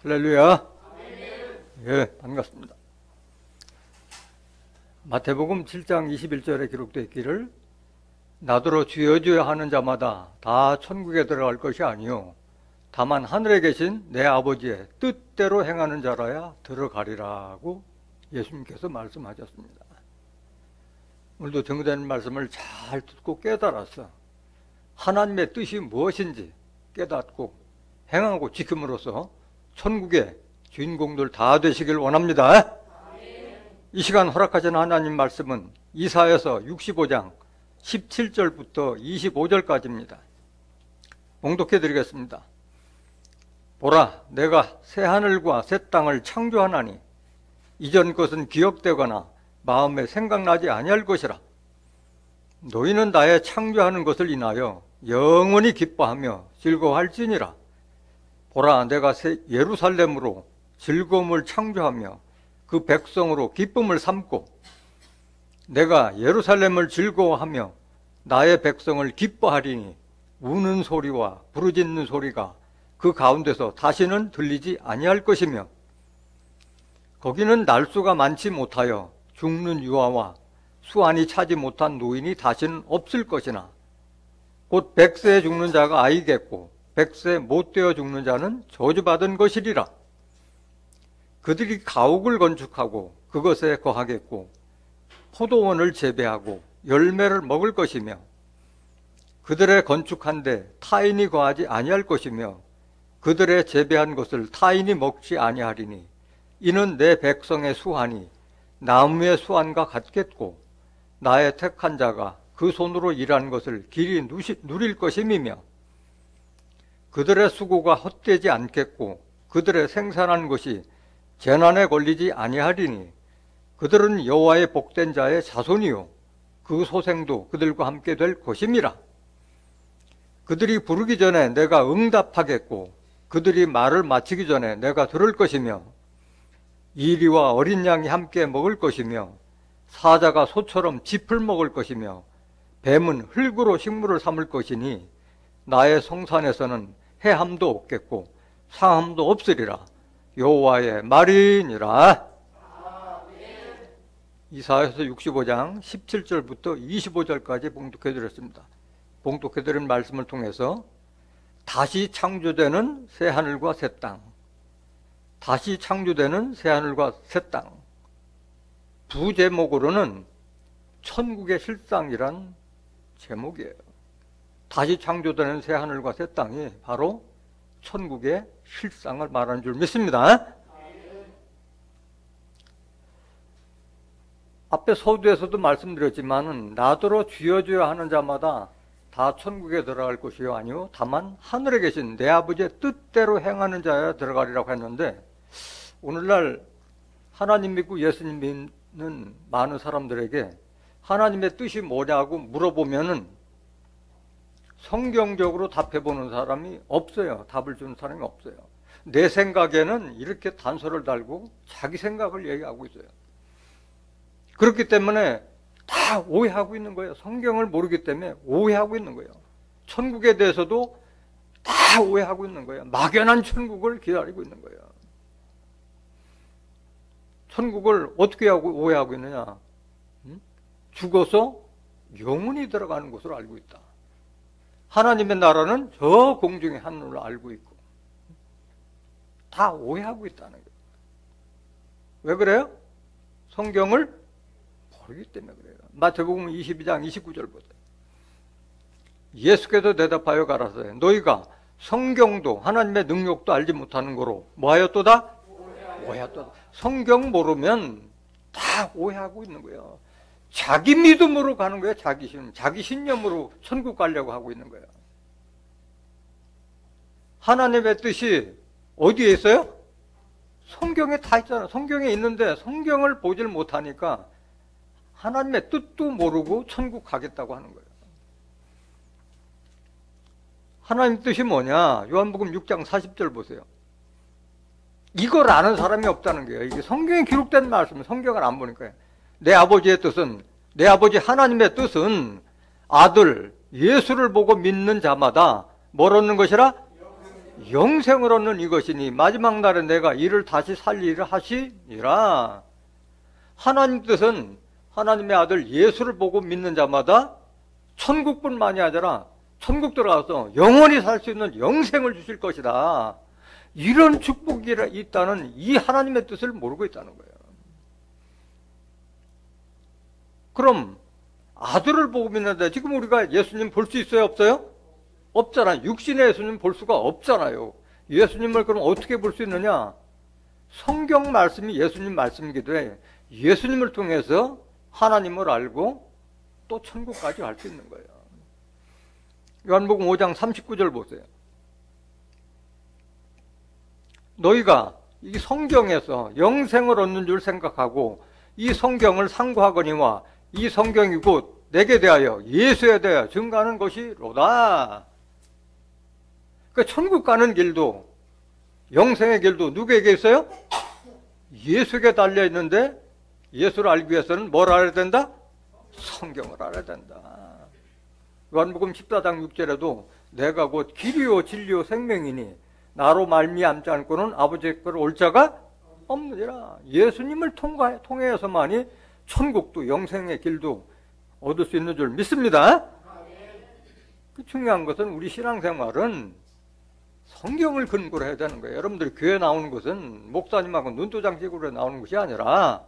할렐루야. 예, 반갑습니다. 마태복음 7장 21절에 기록되어 있기를 나더러 주여 주여 하는 자마다 다 천국에 들어갈 것이 아니요 다만 하늘에 계신 내 아버지의 뜻대로 행하는 자라야 들어가리라고 예수님께서 말씀하셨습니다. 오늘도 정된 말씀을 잘 듣고 깨달아서 하나님의 뜻이 무엇인지 깨닫고 행하고 지킴으로써 천국의 주인공들 다 되시길 원합니다. 이 시간 허락하신 하나님 말씀은 이사야서 65장 17절부터 25절까지입니다. 봉독해 드리겠습니다. 보라, 내가 새 하늘과 새 땅을 창조하나니 이전 것은 기억되거나 마음에 생각나지 아니할 것이라. 너희는 나의 창조하는 것을 인하여 영원히 기뻐하며 즐거워할지니라. 보라, 내가 새 예루살렘으로 즐거움을 창조하며 그 백성으로 기쁨을 삼고 내가 예루살렘을 즐거워하며 나의 백성을 기뻐하리니 우는 소리와 부르짖는 소리가 그 가운데서 다시는 들리지 아니할 것이며 거기는 날수가 많지 못하여 죽는 유아와 수완이 차지 못한 노인이 다시는 없을 것이나 곧 100세에 죽는 자가 아이겠고 100세 못 되어 죽는 자는 저주받은 것이리라. 그들이 가옥을 건축하고 그것에 거하겠고 포도원을 재배하고 열매를 먹을 것이며 그들의 건축한 데 타인이 거하지 아니할 것이며 그들의 재배한 것을 타인이 먹지 아니하리니 이는 내 백성의 수완이 나무의 수완과 같겠고 나의 택한 자가 그 손으로 일한 것을 길이 누릴 것임이며 그들의 수고가 헛되지 않겠고 그들의 생산한 것이 재난에 걸리지 아니하리니 그들은 여호와의 복된 자의 자손이요 그 소생도 그들과 함께 될 것임이라. 그들이 부르기 전에 내가 응답하겠고 그들이 말을 마치기 전에 내가 들을 것이며 이리와 어린 양이 함께 먹을 것이며 사자가 소처럼 짚을 먹을 것이며 뱀은 흙으로 식물을 삼을 것이니 나의 성산에서는 해함도 없겠고 상함도 없으리라. 여호와의 말이니라. 이사야서 65장 17절부터 25절까지 봉독해드렸습니다. 봉독해드린 말씀을 통해서 다시 창조되는 새하늘과 새 땅, 다시 창조되는 새하늘과 새 땅, 부제목으로는 천국의 실상이란 제목이에요. 다시 창조되는 새하늘과 새 땅이 바로 천국의 실상을 말하는 줄 믿습니다. 앞에 서두에서도 말씀드렸지만 나더러 주여 주여 하는 자마다 다 천국에 들어갈 것이요 아니요 다만 하늘에 계신 내 아버지의 뜻대로 행하는 자야 들어가리라고 했는데 오늘날 하나님 믿고 예수님 믿는 많은 사람들에게 하나님의 뜻이 뭐냐고 물어보면은 성경적으로 답해보는 사람이 없어요. 답을 주는 사람이 없어요. 내 생각에는 이렇게 단서를 달고 자기 생각을 얘기하고 있어요. 그렇기 때문에 다 오해하고 있는 거예요. 성경을 모르기 때문에 오해하고 있는 거예요. 천국에 대해서도 다 오해하고 있는 거예요. 막연한 천국을 기다리고 있는 거예요. 천국을 어떻게 하고 오해하고 있느냐? 죽어서 영원히 들어가는 것으로 알고 있다. 하나님의 나라는 저 공중의 하늘로 알고 있고 다 오해하고 있다는 거예요. 왜 그래요? 성경을 모르기 때문에 그래요. 마태복음 22장 29절 보세요. 예수께서 대답하여 가라사대 너희가 성경도 하나님의 능력도 알지 못하는 거로 뭐하였도다? 오해하였도다. 성경 모르면 다 오해하고 있는 거예요. 자기 믿음으로 가는 거예요. 자기 신념으로 천국 가려고 하고 있는 거예요. 하나님의 뜻이 어디에 있어요? 성경에 다 있잖아요. 성경에 있는데 성경을 보질 못하니까 하나님의 뜻도 모르고 천국 가겠다고 하는 거예요. 하나님 뜻이 뭐냐? 요한복음 6장 40절 보세요. 이걸 아는 사람이 없다는 거예요. 이게 성경에 기록된 말씀은 성경을 안 보니까요. 내 아버지의 뜻은, 내 아버지 하나님의 뜻은 아들 예수를 보고 믿는 자마다 뭘 얻는 것이라? 영생을 얻는 이것이니 마지막 날에 내가 이를 다시 살리리라 하시니라. 하나님 뜻은 하나님의 아들 예수를 보고 믿는 자마다 천국뿐만이 아니라 천국 들어가서 영원히 살 수 있는 영생을 주실 것이다. 이런 축복이 있다는 이 하나님의 뜻을 모르고 있다는 거예요. 그럼 아들을 보고 믿는데 지금 우리가 예수님 볼 수 있어요? 없어요? 없잖아요. 육신의 예수님 볼 수가 없잖아요. 예수님을 그럼 어떻게 볼 수 있느냐? 성경 말씀이 예수님 말씀이기도 해. 예수님을 통해서 하나님을 알고 또 천국까지 갈 수 있는 거예요. 요한복음 5장 39절 보세요. 너희가 이 성경에서 영생을 얻는 줄 생각하고 이 성경을 상고하거니와 이 성경이 곧 내게 대하여 예수에 대하여 증거하는 것이로다. 그러니까 천국 가는 길도 영생의 길도 누구에게 있어요? 예수에게 달려 있는데 예수를 알기 위해서는 뭘 알아야 된다? 성경을 알아야 된다. 요한복음 14장 6절에도 내가 곧 길이요 진리요 생명이니 나로 말미암지 않고는 아버지께로 올 자가 없느니라. 예수님을 통해서만이 천국도 영생의 길도 얻을 수 있는 줄 믿습니다. 중요한 것은 우리 신앙생활은 성경을 근거로 해야 되는 거예요. 여러분들이 교회 나오는 것은 목사님하고 눈도장식으로 나오는 것이 아니라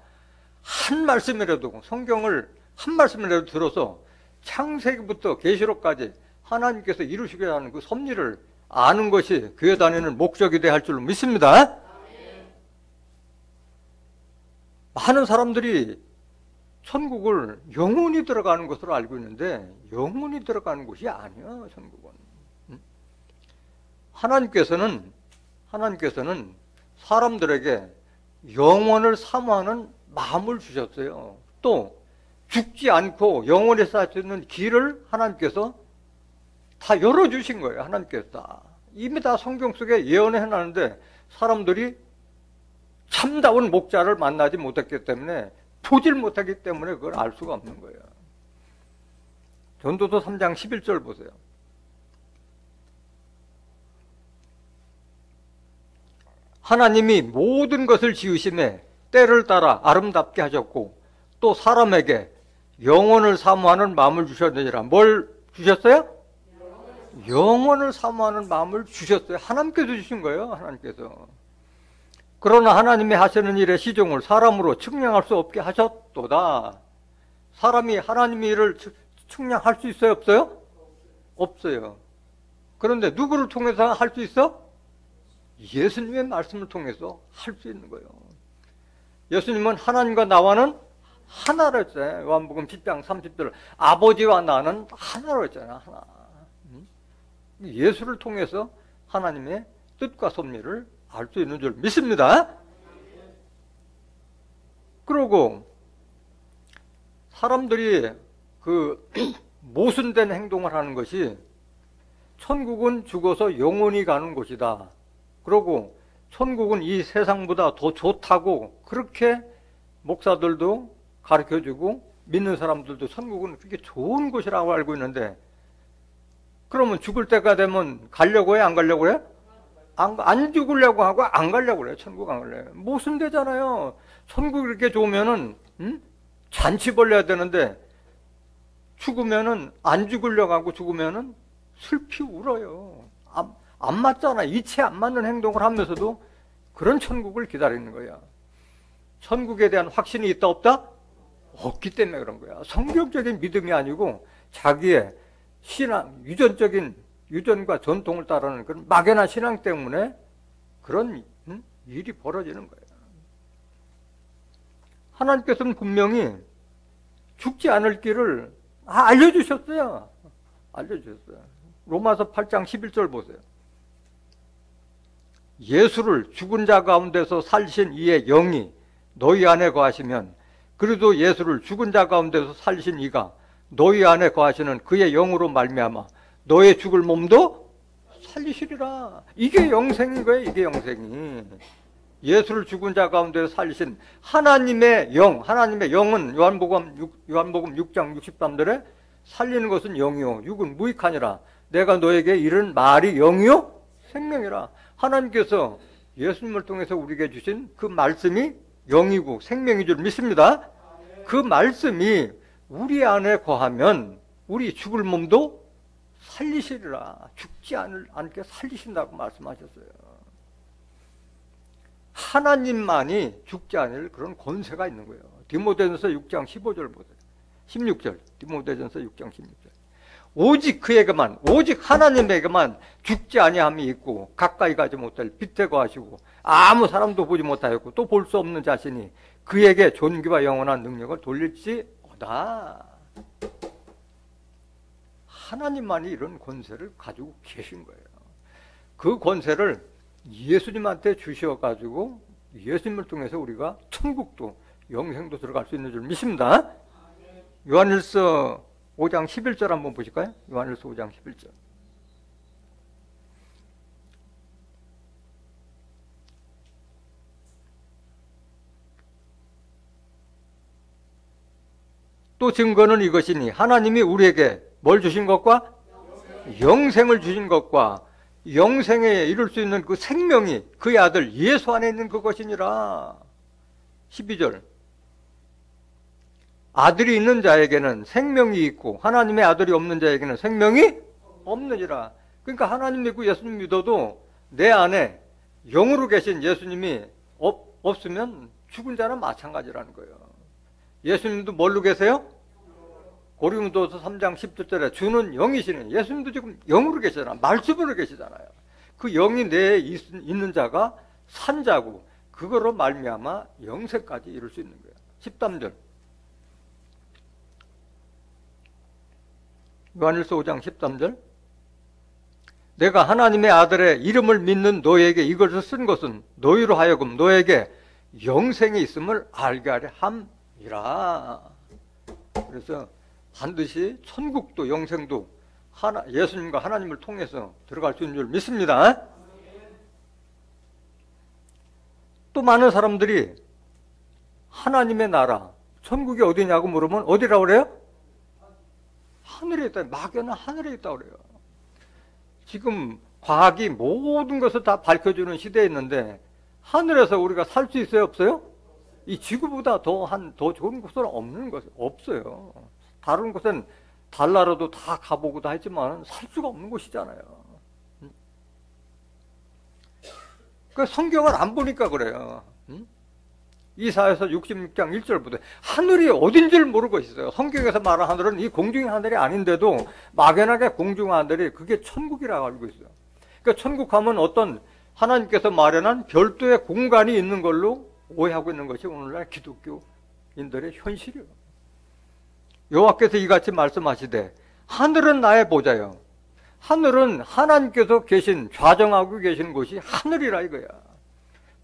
한 말씀이라도 성경을 한 말씀이라도 들어서 창세기부터 계시록까지 하나님께서 이루시고자 하는 그 섭리를 아는 것이 교회 다니는 목적이 되어야 할 줄로 믿습니다. 많은 사람들이 천국을 영원히 들어가는 것으로 알고 있는데 영원히 들어가는 곳이 아니야. 천국은 하나님께서는 사람들에게 영원을 사모하는 마음을 주셨어요. 또 죽지 않고 영원히 살 수 있는 길을 하나님께서 다 열어주신 거예요. 하나님께서 다. 이미 다 성경 속에 예언을 해놨는데 사람들이 참다운 목자를 만나지 못했기 때문에 보질 못하기 때문에 그걸 알 수가 없는 거예요. 전도서 3장 11절 보세요. 하나님이 모든 것을 지으심에 때를 따라 아름답게 하셨고 또 사람에게 영원을 사모하는 마음을 주셨느니라. 뭘 주셨어요? 영원을 사모하는 마음을 주셨어요. 하나님께서 주신 거예요. 하나님께서. 그러나 하나님이 하시는 일의 시종을 사람으로 측량할 수 없게 하셨도다. 사람이 하나님의 일을 측량할 수 있어요? 없어요? 없어요. 그런데 누구를 통해서 할 수 있어? 예수님의 말씀을 통해서 할 수 있는 거예요. 예수님은 하나님과 나와는 하나로 했잖아요. 요한복음 10장 30절 아버지와 나는 하나로 했잖아요. 하나. 예수를 통해서 하나님의 뜻과 섭리를 알 수 있는 줄 믿습니다. 그리고 사람들이 그 모순된 행동을 하는 것이 천국은 죽어서 영원히 가는 곳이다. 그리고 천국은 이 세상보다 더 좋다고 그렇게 목사들도 가르쳐주고 믿는 사람들도 천국은 그렇게 좋은 곳이라고 알고 있는데 그러면 죽을 때가 되면 가려고 해? 안 가려고 해? 안 죽으려고 하고 안 가려고 그래. 천국 안 가려고. 모순되잖아요. 천국 이렇게 좋으면은 잔치 벌려야 되는데 죽으면은 안 죽으려고 하고 죽으면은 슬피 울어요. 안 맞잖아. 이치 안 맞는 행동을 하면서도 그런 천국을 기다리는 거야. 천국에 대한 확신이 있다 없다? 없기 때문에 그런 거야. 성경적인 믿음이 아니고 자기의 신앙, 유전과 전통을 따르는 그런 막연한 신앙 때문에 그런 일이 벌어지는 거예요. 하나님께서는 분명히 죽지 않을 길을 알려주셨어요. 알려주셨어요. 로마서 8장 11절 보세요. 예수를 죽은 자 가운데서 살리신 이의 영이 너희 안에 거하시면 그래도 예수를 죽은 자 가운데서 살리신 이가 너희 안에 거하시는 그의 영으로 말미암아 너의 죽을 몸도 살리시리라. 이게 영생인 거예요. 이게 영생이. 예수를 죽은 자 가운데 살리신 하나님의 영, 하나님의 영은 요한복음 6장 63절에 살리는 것은 영이요 육은 무익하니라. 내가 너에게 이른 말이 영이요 생명이라. 하나님께서 예수님을 통해서 우리에게 주신 그 말씀이 영이고 생명인 줄 믿습니다. 그 말씀이 우리 안에 거하면 우리 죽을 몸도 살리시리라. 죽지 않게 살리신다고 말씀하셨어요. 하나님만이 죽지 않을 그런 권세가 있는 거예요. 디모데전서 6장 15절 보세요. 16절. 디모데전서 6장 16절. 오직 그에게만, 오직 하나님에게만 죽지 아니함이 있고 가까이 가지 못할 빛에 거하시고 아무 사람도 보지 못하였고 또 볼 수 없는 자신이 그에게 존귀와 영원한 능력을 돌릴지어다. 하나님만이 이런 권세를 가지고 계신 거예요. 그 권세를 예수님한테 주셔가지고 예수님을 통해서 우리가 천국도 영생도 들어갈 수 있는 줄 믿습니다. 요한일서 5장 11절 한번 보실까요? 요한일서 5장 11절. 또 증거는 이것이니 하나님이 우리에게 뭘 주신 것과 영생을 주신 것과 영생에 이룰 수 있는 그 생명이 그의 아들 예수 안에 있는 그것이니라. 12절. 아들이 있는 자에게는 생명이 있고 하나님의 아들이 없는 자에게는 생명이 없느니라. 그러니까 하나님 믿고 예수님 믿어도 내 안에 영으로 계신 예수님이 없으면 죽은 자는 마찬가지라는 거예요. 예수님도 뭘로 계세요? 고린도서 3장 17절에 주는 영이시네. 예수님도 지금 영으로 계시잖아요. 말씀으로 계시잖아요. 그 영이 내에 있는 자가 산 자고 그거로 말미암아 영생까지 이룰 수 있는 거예요. 13절. 요한일서 5장 13절. 내가 하나님의 아들의 이름을 믿는 너에게 이것을 쓴 것은 너희로 하여금 너에게 영생이 있음을 알게 하려 함이라. 그래서 반드시 천국도 영생도 예수님과 하나님을 통해서 들어갈 수 있는 줄 믿습니다. 또 많은 사람들이 하나님의 나라, 천국이 어디냐고 물으면 어디라고 그래요? 하늘에 있다. 막연한 하늘에 있다고 그래요. 지금 과학이 모든 것을 다 밝혀주는 시대에 있는데 하늘에서 우리가 살 수 있어요? 없어요? 이 지구보다 더 좋은 곳은 없는 것 없어요. 다른 곳은 달나라도 다 가보고 다 했지만 살 수가 없는 곳이잖아요. 그 성경을 안 보니까 그래요. 이사야서 66장 1절부터 하늘이 어딘 줄 모르고 있어요. 성경에서 말하는 하늘은 이 공중의 하늘이 아닌데도 막연하게 공중 하늘이 그게 천국이라고 알고 있어요. 그러니까 천국 하면 어떤 하나님께서 마련한 별도의 공간이 있는 걸로 오해하고 있는 것이 오늘날 기독교인들의 현실이에요. 여호와께서 이같이 말씀하시되 하늘은 나의 보좌요. 하늘은 하나님께서 좌정하고 계신 곳이 하늘이라 이거야.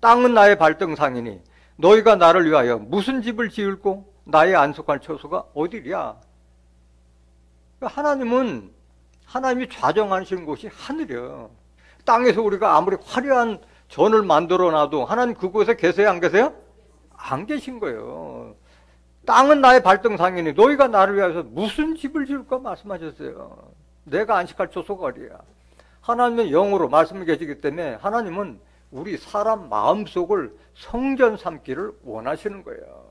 땅은 나의 발등상이니 너희가 나를 위하여 무슨 집을 지을고 나의 안속할 처소가 어디랴. 하나님이 좌정하시는 곳이 하늘이에요. 땅에서 우리가 아무리 화려한 전을 만들어 놔도 하나님 그곳에 계세요? 안 계세요? 안 계신 거예요. 땅은 나의 발등상이니 너희가 나를 위해서 무슨 집을 지을까 말씀하셨어요. 내가 안식할 처소가 어디야. 하나님은 영으로 말씀을 계시기 때문에 하나님은 우리 사람 마음속을 성전 삼기를 원하시는 거예요.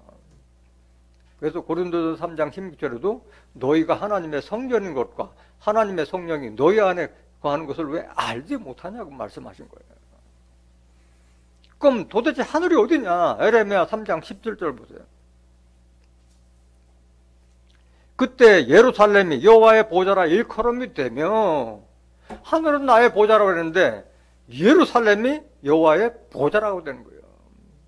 그래서 고린도서 3장 16절에도 너희가 하나님의 성전인 것과 하나님의 성령이 너희 안에 거하는 것을 왜 알지 못하냐고 말씀하신 거예요. 그럼 도대체 하늘이 어디냐? 에레미야 3장 17절 보세요. 그때 예루살렘이 여호와의 보좌라 일컬음이 되며, 하늘은 나의 보좌라고 했는데 예루살렘이 여호와의 보좌라고 되는 거예요.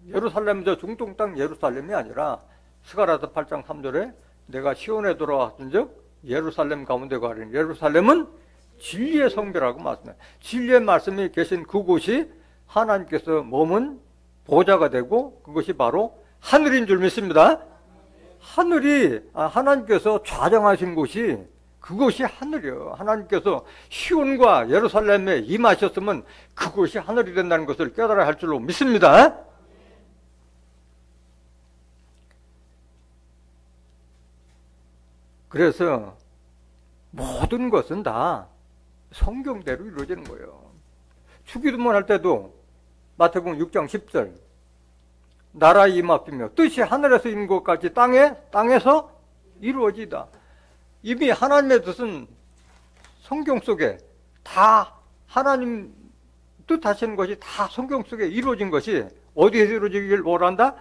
예루살렘 저 중동 땅 예루살렘이 아니라 스가랴서 8장 3절에 내가 시온에 돌아왔은즉 예루살렘 가운데 가리니 예루살렘은 진리의 성배라고 말씀해요. 진리의 말씀이 계신 그곳이 하나님께서 머문 보좌가 되고 그것이 바로 하늘인 줄 믿습니다. 하나님께서 좌정하신 곳이 그것이 하늘이에요. 하나님께서 시온과 예루살렘에 임하셨으면 그곳이 하늘이 된다는 것을 깨달아야 할 줄로 믿습니다. 그래서 모든 것은 다 성경대로 이루어지는 거예요. 주기도문 할 때도 마태복음 6장 10절 나라의 임합이며 뜻이 하늘에서 이룬 것까지 땅에서 이루어지다. 이미 하나님의 뜻은 성경 속에 다 하나님 뜻하시는 것이 다 성경 속에 이루어진 것이 어디에서 이루어지길 원한다?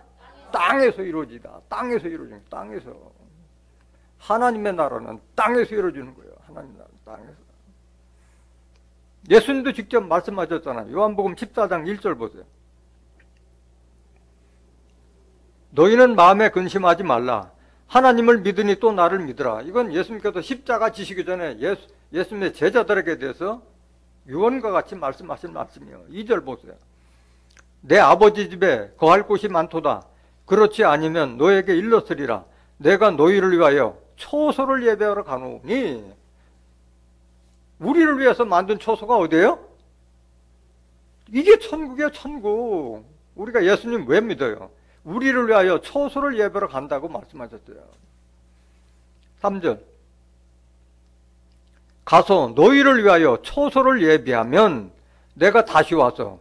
땅에서 이루어지다. 땅에서 이루어지는 거예요. 땅에서. 하나님의 나라는 땅에서 이루어지는 거예요. 하나님 나라는 땅에서. 예수님도 직접 말씀하셨잖아요. 요한복음 14장 1절 보세요. 너희는 마음에 근심하지 말라. 하나님을 믿으니 또 나를 믿으라. 이건 예수님께서 십자가 지시기 전에 예수님의 제자들에게 대해서 유언과 같이 말씀하신 말씀이에요. 2절 보세요. 내 아버지 집에 거할 곳이 많도다. 그렇지 아니면 너에게 일렀으리라. 내가 너희를 위하여 초소를 예배하러 가노니. 우리를 위해서 만든 초소가 어디예요? 이게 천국이에요. 천국. 우리가 예수님 왜 믿어요? 우리를 위하여 초소를 예배하러 간다고 말씀하셨어요. 3절 가서 너희를 위하여 초소를 예비하면 내가 다시 와서.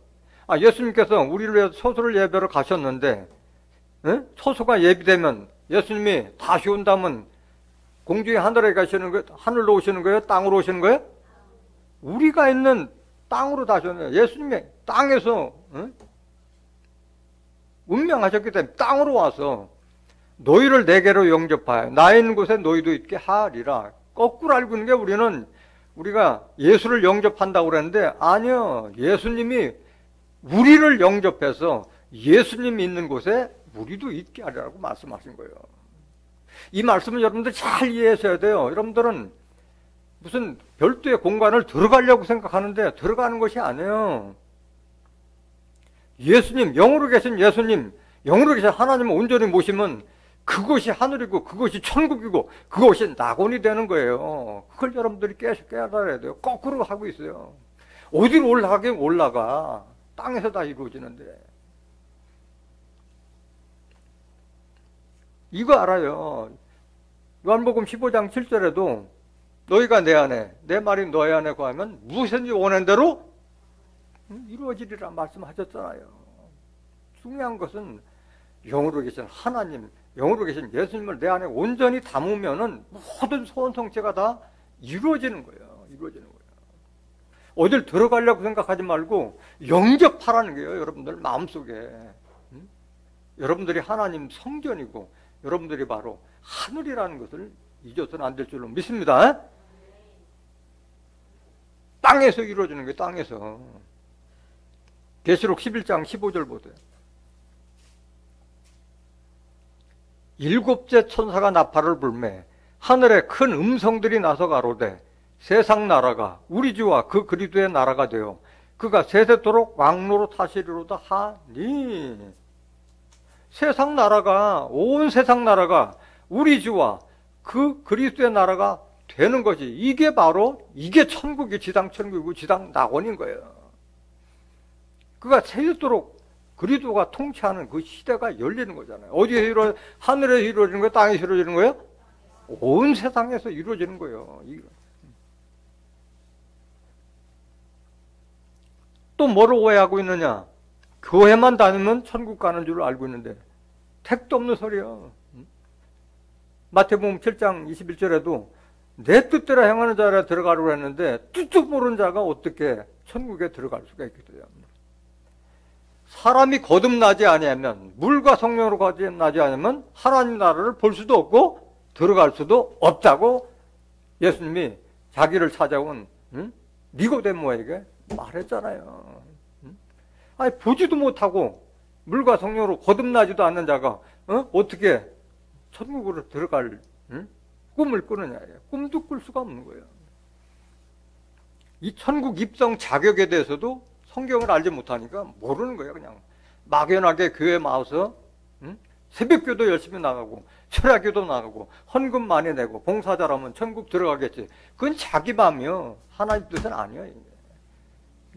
예수님께서 우리를 위해서 초소를 예배하러 가셨는데 초소가 예비되면 예수님이 다시 온다면 공중에 하늘에 가시는 거예요? 하늘로 오시는 거예요? 땅으로 오시는 거예요? 우리가 있는 땅으로 다시 오는 거예요. 예수님이 땅에서 운명하셨기 때문에 땅으로 와서 너희를 내게로 영접하여 나 있는 곳에 너희도 있게 하리라. 거꾸로 알고 있는 게 우리가 예수를 영접한다고 그랬는데 아니요. 예수님이 우리를 영접해서 예수님이 있는 곳에 우리도 있게 하리라고 말씀하신 거예요. 이 말씀을 여러분들 잘 이해하셔야 돼요. 여러분들은 무슨 별도의 공간을 들어가려고 생각하는데 들어가는 것이 아니에요. 예수님, 영으로 계신 예수님, 영으로 계신 하나님을 온전히 모시면 그것이 하늘이고 그것이 천국이고 그것이 낙원이 되는 거예요. 그걸 여러분들이 깨달아야 돼요. 거꾸로 하고 있어요. 어디로 올라가긴 올라가. 땅에서 다 이루어지는데. 이거 알아요. 요한복음 15장 7절에도 너희가 내 안에, 내 말이 너희 안에 거하면 무엇이든지 원하는 대로 이루어지리라 말씀하셨잖아요. 중요한 것은 영으로 계신 하나님, 영으로 계신 예수님을 내 안에 온전히 담으면은 모든 소원 성취가 다 이루어지는 거예요. 이루어지는 거예요. 어딜 들어가려고 생각하지 말고 영접하라는 거예요. 여러분들 마음속에. 여러분들이 하나님 성전이고 여러분들이 바로 하늘이라는 것을 잊어서는 안 될 줄로 믿습니다. 땅에서 이루어지는 거예요. 땅에서. 계시록 11장 15절 보세요. 일곱째 천사가 나팔을 불매 하늘에 큰 음성들이 나서 가로되 세상 나라가 우리 주와 그 그리스도의 나라가 되어 그가 세세토록 왕노로 타시리로다 하니. 세상 나라가, 온 세상 나라가 우리 주와 그 그리스도의 나라가 되는 것이 이게 천국이 지상 천국이고 지상 낙원인 거예요. 그가 세세토록 그리스도가 통치하는 그 시대가 열리는 거잖아요. 어디에서 하늘에서 이루어지는 거예요? 땅에서 이루어지는 거예요? 온 세상에서 이루어지는 거예요. 또 뭐를 오해하고 있느냐? 교회만 다니면 천국 가는 줄 알고 있는데 택도 없는 소리야. 마태복음 7장 21절에도 내 뜻대로 행하는 자라 들어가려고 했는데 뜻도 모르는 자가 어떻게 천국에 들어갈 수가 있겠어요? 사람이 거듭나지 아니하면, 물과 성령으로 거듭나지 않으면 하나님 나라를 볼 수도 없고 들어갈 수도 없다고 예수님이 자기를 찾아온 니고데모에게 말했잖아요. 아니, 보지도 못하고 물과 성령으로 거듭나지도 않는 자가 어떻게 천국으로 들어갈 꿈을 꾸느냐. 꿈도 꿀 수가 없는 거예요. 이 천국 입성 자격에 대해서도 성경을 알지 못하니까 모르는 거예요. 그냥 막연하게 교회 나와서 새벽기도 열심히 나가고 철야기도 나가고 헌금 많이 내고 봉사자라면 천국 들어가겠지. 그건 자기 마음이요. 하나님 뜻은 아니에요.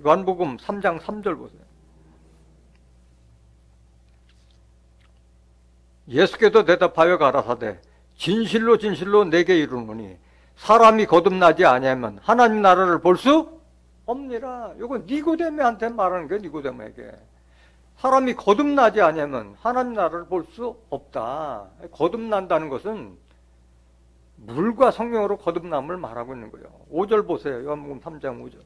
요한복음 3장 3절 보세요. 예수께서 대답하여 가라사대 진실로 진실로 내게 이르노니 사람이 거듭나지 아니하면 하나님 나라를 볼 수 없니라. 이거 니고데모한테 말하는 게 니고데모에게. 사람이 거듭나지 않으면 하나님 나라를 볼 수 없다. 거듭난다는 것은 물과 성령으로 거듭남을 말하고 있는 거예요. 5절 보세요. 요한복음 3장 5절.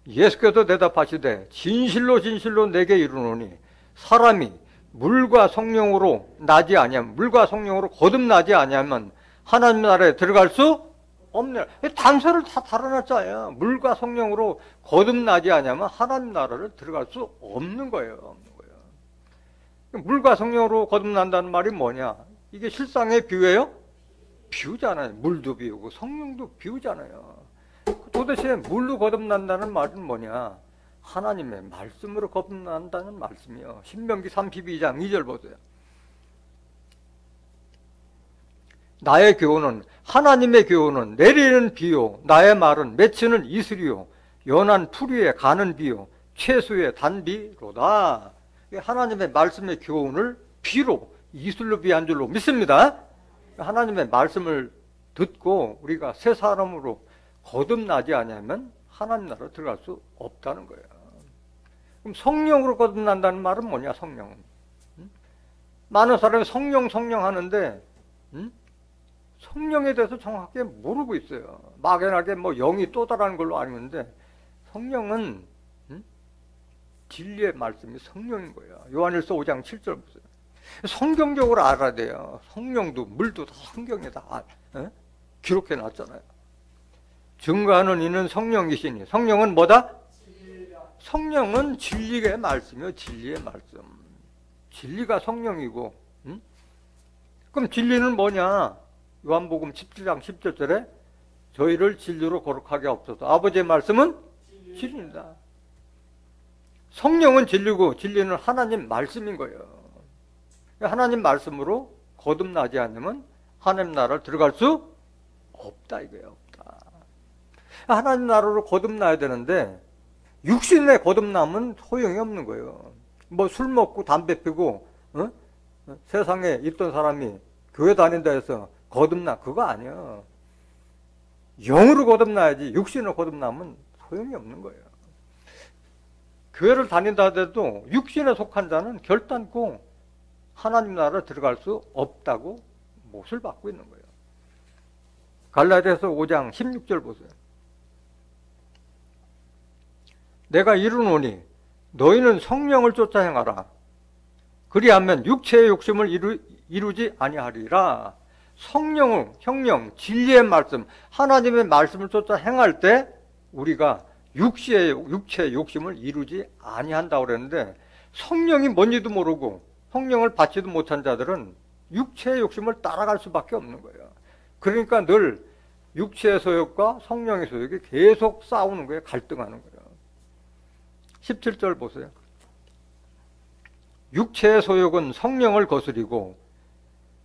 예수께서 대답하시되 진실로 진실로 내게 이르노니 사람이 물과 성령으로 나지 아니하면, 물과 성령으로 거듭나지 아니하면 하나님 나라에 들어갈 수 없네. 단서를 다 달아놨잖아요. 물과 성령으로 거듭나지 아니하면 하나님 나라를 들어갈 수 없는 거예요. 없는 거예요. 물과 성령으로 거듭난다는 말이 뭐냐? 이게 실상의 비유예요? 비유잖아요. 물도 비유고 성령도 비유잖아요. 도대체 물로 거듭난다는 말은 뭐냐? 하나님의 말씀으로 거듭난다는 말씀이요. 신명기 32장 2절 보세요. 나의 교훈은, 하나님의 교훈은 내리는 비요, 나의 말은 맺히는 이슬이요, 연한 풀 위에 가는 비요, 최수의 단비로다. 하나님의 말씀의 교훈을 비로, 이슬로 비한 줄로 믿습니다. 하나님의 말씀을 듣고 우리가 새 사람으로 거듭나지 않으면 하나님 나라로 들어갈 수 없다는 거예요. 그럼 성령으로 거듭난다는 말은 뭐냐? 성령은. 많은 사람이 성령 하는데 성령에 대해서 정확하게 모르고 있어요. 막연하게 뭐 영이 또 다른 걸로 아는데 성령은 진리의 말씀이 성령인 거예요. 요한일서 5장 7절 보세요. 성경적으로 알아야 돼요. 성령도 물도 다 성경에 다 기록해 놨잖아요. 증거하는 이는 성령이시니, 성령은 뭐다? 성령은 진리의 말씀이요. 진리의 말씀. 진리가 성령이고, 그럼 진리는 뭐냐? 요한복음 17장 10절에 저희를 진리로 거룩하게 하옵소서. 아버지의 말씀은 진리입니다. 성령은 진리고 진리는 하나님 말씀인 거예요. 하나님 말씀으로 거듭나지 않으면 하나님 나라를 들어갈 수 없다 이거예요. 없다. 하나님 나라로 거듭나야 되는데 육신의 거듭남은 소용이 없는 거예요. 뭐 술 먹고 담배 피고 세상에 있던 사람이 교회 다닌다 해서 거듭나, 그거 아니야. 영으로 거듭나야지. 육신으로 거듭나면 소용이 없는 거예요. 교회를 다닌다 하더라도 육신에 속한 자는 결단코 하나님 나라에 들어갈 수 없다고 못을 받고 있는 거예요. 갈라디아서 5장 16절 보세요. 내가 이르노니 너희는 성령을 쫓아 행하라. 그리하면 육체의 욕심을 이루지 아니하리라. 성령, 진리의 말씀, 하나님의 말씀을 쫓아 행할 때 우리가 육체의 욕심을 이루지 아니한다고 그랬는데 성령이 뭔지도 모르고 성령을 받지도 못한 자들은 육체의 욕심을 따라갈 수밖에 없는 거예요. 그러니까 늘 육체의 소욕과 성령의 소욕이 계속 싸우는 거예요. 갈등하는 거예요. 17절 보세요. 육체의 소욕은 성령을 거스리고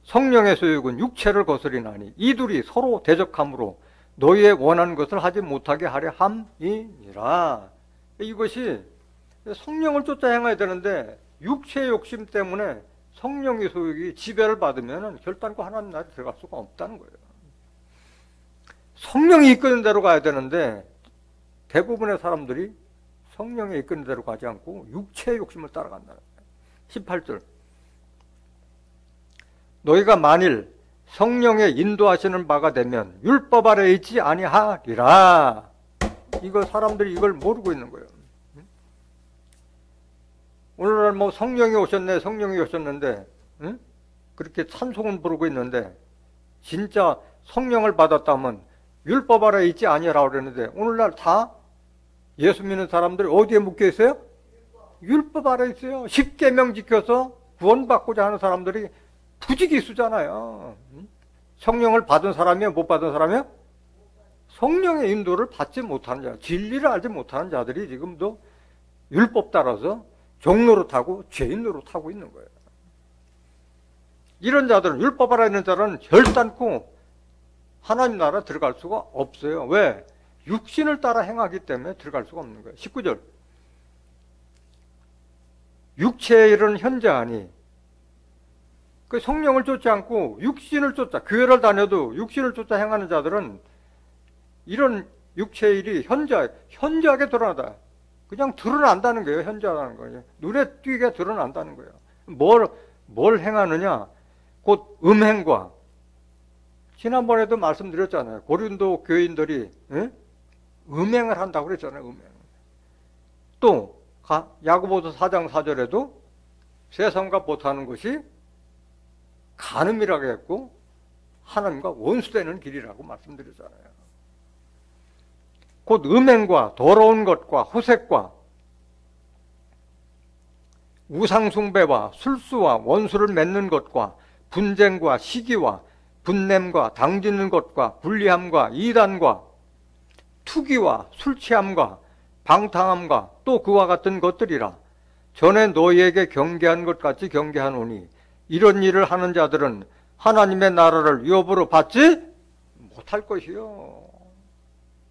성령의 소욕은 육체를 거스리나니 이 둘이 서로 대적함으로 너희의 원하는 것을 하지 못하게 하려 함이니라. 이것이 성령을 쫓아 행해야 되는데 육체의 욕심 때문에 성령의 소욕이 지배를 받으면 결단코 하나님 나라에 들어갈 수가 없다는 거예요. 성령이 이끄는 대로 가야 되는데 대부분의 사람들이 성령이 이끄는 대로 가지 않고 육체의 욕심을 따라간다는 거예요. 18절. 너희가 만일 성령의 인도하시는 바가 되면 율법 아래 있지 아니하리라. 이거 사람들이 이걸 모르고 있는 거예요. 오늘날 뭐 성령이 오셨네, 성령이 오셨는데 그렇게 찬송은 부르고 있는데 진짜 성령을 받았다면 율법 아래 있지 아니하라고 그랬는데 오늘날 다 예수 믿는 사람들이 어디에 묶여 있어요? 율법 아래 있어요. 10계명 지켜서 구원받고자 하는 사람들이 부지기수잖아요. 성령을 받은 사람이요, 못 받은 사람이요? 성령의 인도를 받지 못하는 자, 진리를 알지 못하는 자들이 지금도 율법 따라서 종노릇하고 죄인 노릇하고 있는 거예요. 이런 자들은, 율법 아래 있는 자들은 결단코 하나님 나라 들어갈 수가 없어요. 왜? 육신을 따라 행하기 때문에 들어갈 수가 없는 거예요. 19절. 육체의 일은 현저하니, 그 성령을 쫓지 않고 육신을 쫓아, 교회를 다녀도 육신을 쫓아 행하는 자들은 이런 육체의 일이 현저하게 드러나다. 그냥 드러난다는 거예요. 현저하다는 거예요. 눈에 띄게 드러난다는 거예요. 뭘 행하느냐? 곧 음행과, 지난번에도 말씀드렸잖아요. 고린도 교인들이 음행을 한다고 그랬잖아요. 음행. 또 야고보서 4장 4절에도 세상과 못하는 것이 간음이라고 했고 하나님과 원수되는 길이라고 말씀드렸잖아요. 곧 음행과 더러운 것과 호색과 우상숭배와 술수와 원수를 맺는 것과 분쟁과 시기와 분냄과 당짓는 것과 불리함과 이단과 투기와 술취함과 방탕함과 또 그와 같은 것들이라. 전에 너희에게 경계한 것 같이 경계하노니 이런 일을 하는 자들은 하나님의 나라를 유업으로 받지 못할 것이요.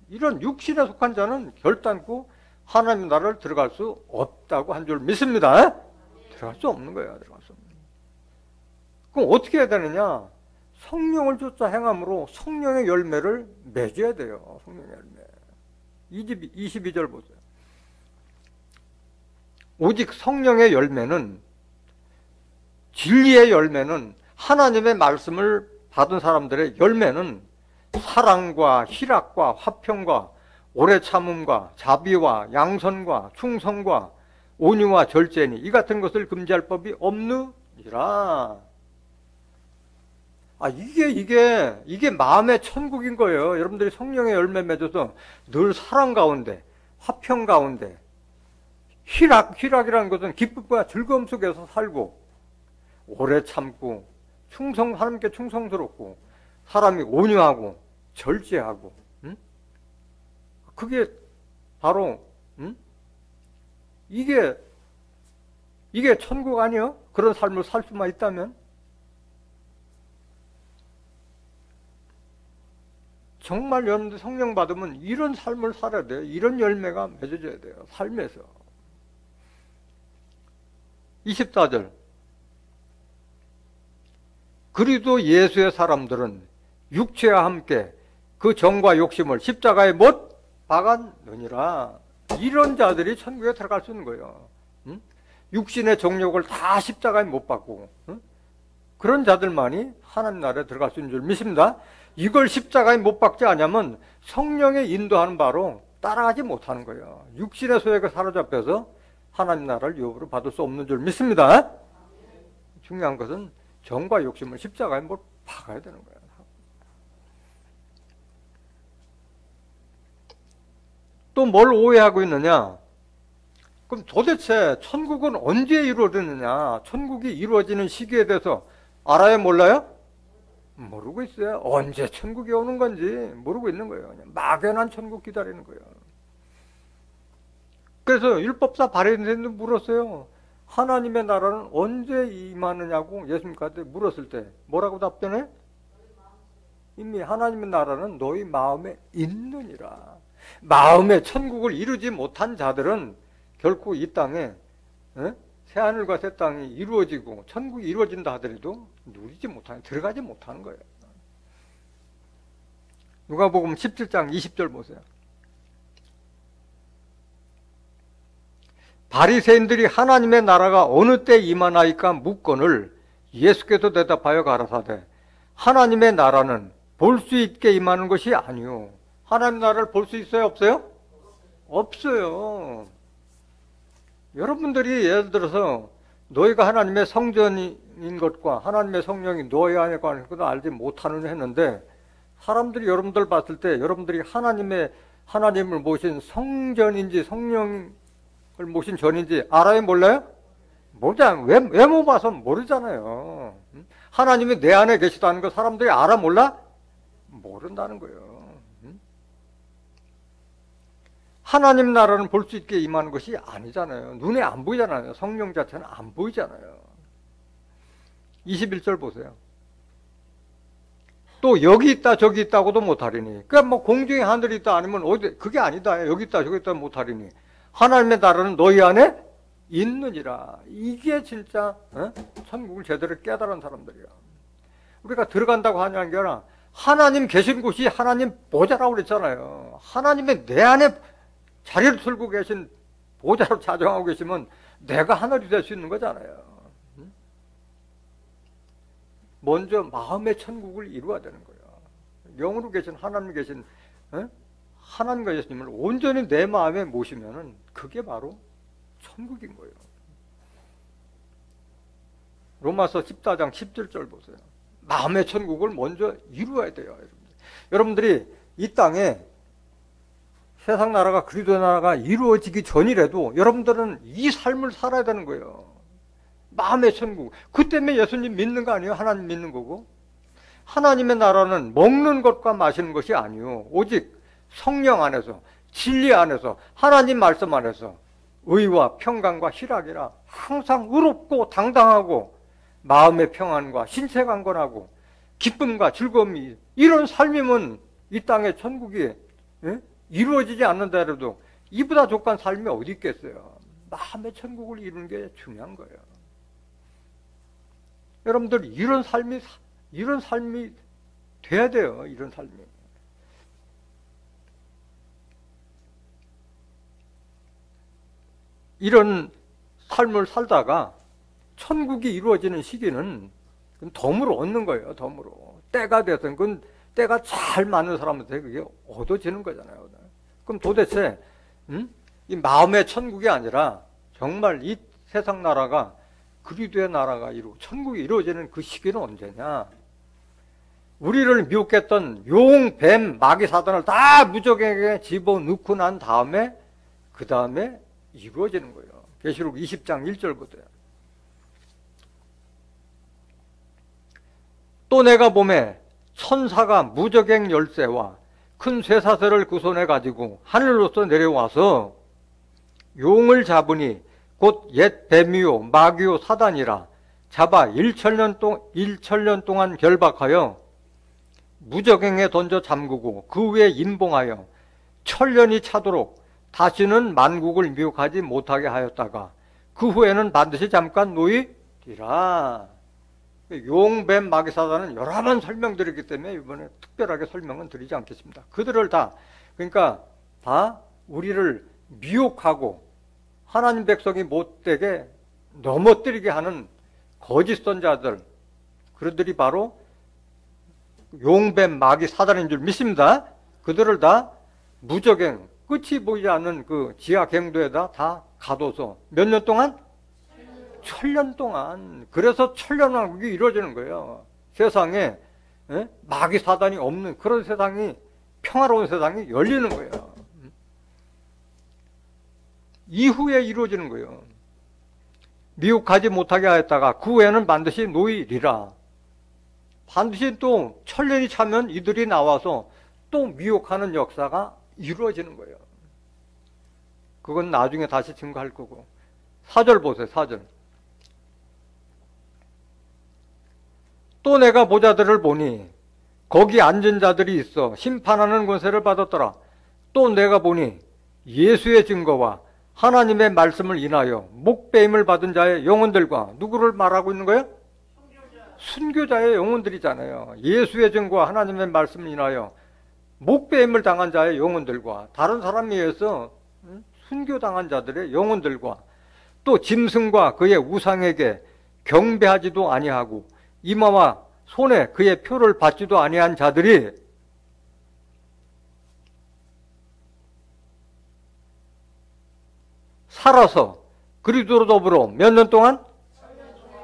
이런 육신에 속한 자는 결단코 하나님의 나라를 들어갈 수 없다고 한 줄 믿습니다. 들어갈 수 없는 거예요. 들어갈 수 없는. 그럼 어떻게 해야 되느냐? 성령을 쫓아 행함으로 성령의 열매를 맺어야 돼요. 성령의 열매. 22절 보세요. 오직 성령의 열매는, 진리의 열매는, 하나님의 말씀을 받은 사람들의 열매는 사랑과 희락과 화평과 오래 참음과 자비와 양선과 충성과 온유와 절제니 이 같은 것을 금지할 법이 없느니라. 이게 마음의 천국인 거예요. 여러분들이 성령의 열매 맺어서 늘 사랑 가운데, 화평 가운데, 희락이라는 것은 기쁨과 즐거움 속에서 살고, 오래 참고, 하나님께 충성스럽고, 사람이 온유하고, 절제하고, 그게 바로, 이게 천국 아니에요? 그런 삶을 살 수만 있다면? 정말 여러분들 성령 받으면 이런 삶을 살아야 돼요. 이런 열매가 맺어져야 돼요. 삶에서. 24절. 그리도 예수의 사람들은 육체와 함께 그 정과 욕심을 십자가에 못 박았느니라. 이런 자들이 천국에 들어갈 수 있는 거예요. 육신의 정욕을 다 십자가에 못 박고, 그런 자들만이 하나님 나라에 들어갈 수 있는 줄 믿습니다. 이걸 십자가에 못 박지 않으면 성령의 인도하는 바로 따라가지 못하는 거예요. 육신의 소욕에 사로잡혀서 하나님 나라를 유업으로 받을 수 없는 줄 믿습니다. 중요한 것은 정과 욕심을 십자가에 못 박아야 되는 거예요. 또 뭘 오해하고 있느냐? 그럼 도대체 천국은 언제 이루어지느냐? 천국이 이루어지는 시기에 대해서 알아요? 몰라요? 모르고 있어요. 언제 천국이 오는 건지 모르고 있는 거예요. 그냥 막연한 천국 기다리는 거예요. 그래서 율법사 바리새인도 물었어요. 하나님의 나라는 언제 임하느냐고 예수님한테 물었을 때 뭐라고 답변해? 이미 하나님의 나라는 너희 마음에 있느니라. 마음에 천국을 이루지 못한 자들은 결코 이 땅에 새하늘과 새 땅이 이루어지고 천국이 이루어진다 하더라도 누리지 못하는, 들어가지 못하는 거예요. 누가복음 17장 20절 보세요. 바리새인들이 하나님의 나라가 어느 때 임하나이까 묻거늘 예수께서 대답하여 가라사대 하나님의 나라는 볼 수 있게 임하는 것이 아니요. 하나님 나라를 볼 수 있어요? 없어요? 없어요. 여러분들이 예를 들어서 너희가 하나님의 성전인 것과 하나님의 성령이 너희 안에 관한 것을 알지 못하는 했는데 사람들이 여러분들 봤을 때 여러분들이 하나님을 모신 성전인지 성령을 모신 전인지 알아요? 몰라요? 모르잖아요. 외모 봐서 모르잖아요. 하나님이 내 안에 계시다는 거 사람들이 알아? 몰라? 모른다는 거예요. 하나님 나라는 볼 수 있게 임하는 것이 아니잖아요. 눈에 안 보이잖아요. 성령 자체는 안 보이잖아요. 21절 보세요. 또 여기 있다 저기 있다고도 못하리니, 그러니까 뭐 공중에 하늘이 있다 아니면 어디, 그게 아니다. 여기 있다 저기 있다 못하리니 하나님의 나라는 너희 안에 있느니라. 이게 진짜 천국을 제대로 깨달은 사람들이야. 우리가 들어간다고 하냐는 게 아니라 하나님 계신 곳이 하나님 보좌라고 그랬잖아요. 하나님의 내 안에 자리를 틀고 계신 보좌로 자정하고 계시면 내가 하늘이 될 수 있는 거잖아요. 먼저 마음의 천국을 이루어야 되는 거예요. 영으로 계신 하나님 계신 하나님과 예수님을 온전히 내 마음에 모시면은 그게 바로 천국인 거예요. 로마서 14장 17절 보세요. 마음의 천국을 먼저 이루어야 돼요. 여러분들이 이 땅에 세상 나라가 그리스도 나라가 이루어지기 전이라도 여러분들은 이 삶을 살아야 되는 거예요. 마음의 천국. 그 때문에 예수님 믿는 거 아니에요? 하나님 믿는 거고. 하나님의 나라는 먹는 것과 마시는 것이 아니요. 오직 성령 안에서, 진리 안에서, 하나님 말씀 안에서 의와 평강과 희락이라 항상 의롭고 당당하고 마음의 평안과 신체 강건하고 기쁨과 즐거움이 이런 삶이면 이 땅의 천국이 이루어지지 않는다 해도 이보다 족한 삶이 어디 있겠어요. 마음의 천국을 이루는 게 중요한 거예요. 여러분들 이런 삶이 돼야 돼요. 이런 삶이. 이런 삶을 살다가 천국이 이루어지는 시기는 덤으로 얻는 거예요. 덤으로. 때가 돼서는 그건 때가 잘 맞는 사람한테 그게 얻어지는 거잖아요. 그럼 도대체 이 마음의 천국이 아니라 정말 이 세상 나라가 그리스도의 나라가 천국이 이루어지는 그 시기는 언제냐? 우리를 미혹했던 용, 뱀, 마귀, 사단을 다 무적에게 집어넣고 난 다음에 그 다음에 이루어지는 거예요. 계시록 20장 1절 보세요. 또 내가 보매 천사가 무적행 열쇠와 큰 쇠사슬을 그 손에 가지고 하늘로서 내려와서 용을 잡으니 곧 옛 뱀이요 마귀요 사단이라 잡아 1천년 동안 결박하여 무적행에 던져 잠그고 그 위에 인봉하여 천년이 차도록 다시는 만국을 미혹하지 못하게 하였다가 그 후에는 반드시 잠깐 놓이리라. 용, 뱀, 마귀, 사단은 여러 번 설명드리기 때문에 이번에 특별하게 설명은 드리지 않겠습니다. 그들을 그러니까 다 우리를 미혹하고 하나님 백성이 못되게 넘어뜨리게 하는 거짓 선자들, 그들이 바로 용, 뱀, 마귀, 사단인 줄 믿습니다. 그들을 다 무적행, 끝이 보이지 않는 그 지하 갱도에다 다 가둬서 몇 년 동안? 천년 동안. 그래서 천년왕국이 이루어지는 거예요. 세상에 마귀 사단이 없는 그런 세상이, 평화로운 세상이 열리는 거예요. 이후에 이루어지는 거예요. 미혹하지 못하게 하였다가 그 후에는 반드시 놓이리라. 반드시 또 천년이 차면 이들이 나와서 또 미혹하는 역사가 이루어지는 거예요. 그건 나중에 다시 증거할 거고. 4절 보세요. 4절. 또 내가 보자들을 보니 거기 앉은 자들이 있어 심판하는 권세를 받았더라. 또 내가 보니 예수의 증거와 하나님의 말씀을 인하여 목배임을 받은 자의 영혼들과 누구를 말하고 있는 거예요? 순교자의 영혼들이잖아요. 예수의 증거와 하나님의 말씀을 인하여 목배임을 당한 자의 영혼들과 다른 사람에 의해서 순교당한 자들의 영혼들과 또 짐승과 그의 우상에게 경배하지도 아니하고 이마와 손에 그의 표를 받지도 아니한 자들이 살아서 그리스도로 더불어 몇 년 동안?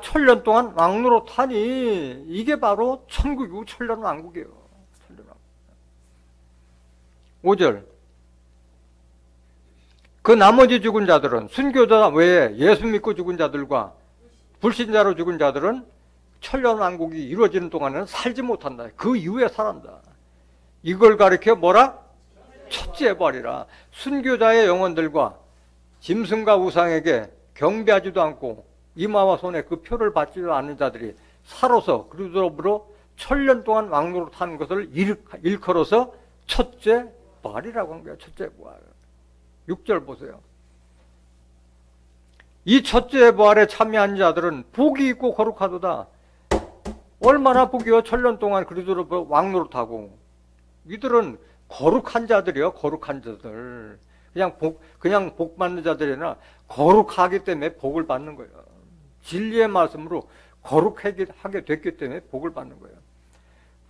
천년 동안 왕노로 타니 이게 바로 천국이고 천년 왕국이에요. 5절. 그 나머지 죽은 자들은 순교자 외에 예수 믿고 죽은 자들과 불신자로 죽은 자들은 천년 왕국이 이루어지는 동안에는 살지 못한다. 그 이후에 살한다. 이걸 가리켜 뭐라? 첫째 부활이라. 순교자의 영혼들과 짐승과 우상에게 경배하지도 않고 이마와 손에 그 표를 받지도 않는 자들이 살아서 그리스도로 천년 동안 왕노로 타는 것을 일컬어서 첫째 부활이라고 한 거예요. 첫째 부활. 6절 보세요. 이 첫째 부활에 참여한 자들은 복이 있고 거룩하도다. 얼마나 복이요. 천년 동안 그리스도로 왕노릇하고. 이들은 거룩한 자들이요. 거룩한 자들. 그냥 복 받는 자들이 아니라 거룩하기 때문에 복을 받는 거예요. 진리의 말씀으로 거룩하게 됐기 때문에 복을 받는 거예요.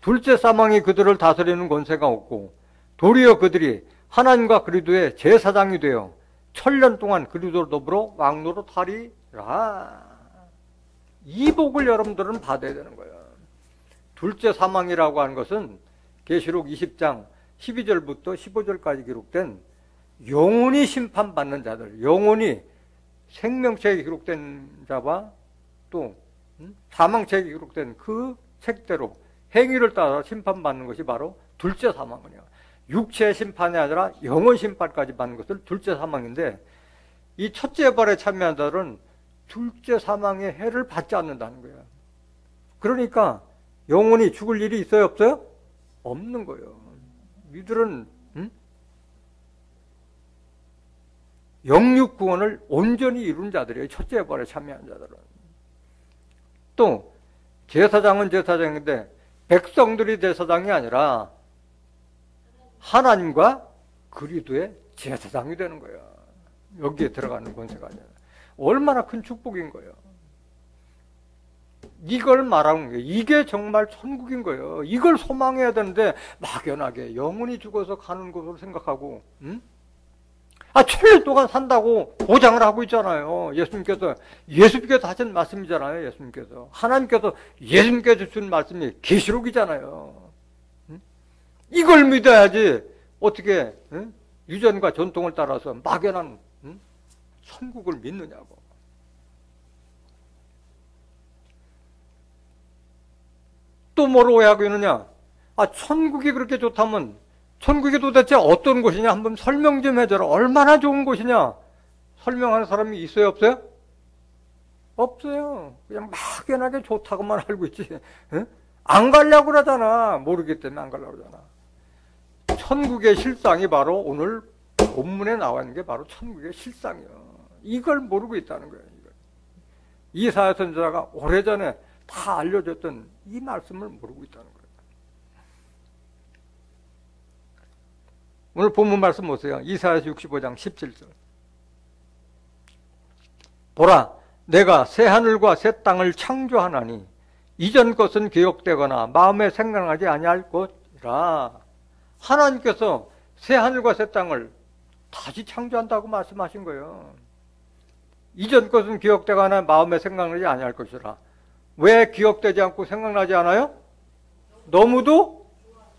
둘째 사망이 그들을 다스리는 권세가 없고 도리어 그들이 하나님과 그리스도의 제사장이 되어 천년 동안 그리스도로 더불어 왕노릇하리라. 이 복을 여러분들은 받아야 되는 거예요. 둘째 사망이라고 하는 것은 계시록 20장 12절부터 15절까지 기록된 영원히 심판받는 자들, 영원히 생명책에 기록된 자와 또 사망책에 기록된 그 책대로 행위를 따라 심판받는 것이 바로 둘째 사망이에요. 육체의 심판이 아니라 영원 심판까지 받는 것을 둘째 사망인데, 이 첫째 벌에 참여한 자들은 둘째 사망의 해를 받지 않는다는 거예요. 그러니까 영원히 죽을 일이 있어요, 없어요? 없는 거예요. 이들은 영육 구원을 온전히 이룬 자들이에요. 첫째 벌에 참여한 자들은. 또 제사장은 제사장인데 백성들이 제사장이 아니라 하나님과 그리스도의 제사장이 되는 거예요. 여기에 들어가는 권세가 아니라. 얼마나 큰 축복인 거예요. 이걸 말하는 거예요. 이게 정말 천국인 거예요. 이걸 소망해야 되는데 막연하게 영원히 죽어서 가는 것으로 생각하고, 천년 동안 산다고 보장을 하고 있잖아요. 예수님께서 하신 말씀이잖아요. 하나님께서 예수님께서 준 말씀이 계시록이잖아요. 이걸 믿어야지 어떻게 유전과 전통을 따라서 막연한 천국을 믿느냐고. 또 뭐로 오해하고 있느냐? 천국이 그렇게 좋다면 천국이 도대체 어떤 곳이냐? 한번 설명 좀 해줘라. 얼마나 좋은 곳이냐? 설명하는 사람이 있어요, 없어요? 없어요. 그냥 막연하게 좋다고만 알고 있지. 안 가려고 그러잖아. 모르기 때문에 안 가려고 그러잖아. 천국의 실상이 바로 오늘 본문에 나와 있는 게 바로 천국의 실상이에요. 이걸 모르고 있다는 거예요. 이사야 선지자가 오래전에 다 알려줬던 이 말씀을 모르고 있다는 거예요. 오늘 본문 말씀 보세요. 이사야 65장 17절. 보라, 내가 새 하늘과 새 땅을 창조하나니 이전 것은 기억되거나 마음에 생각나지 아니할 것이라. 하나님께서 새 하늘과 새 땅을 다시 창조한다고 말씀하신 거예요. 이전 것은 기억되거나 마음에 생각나지 아니할 것이라. 왜 기억되지 않고 생각나지 않아요? 너무도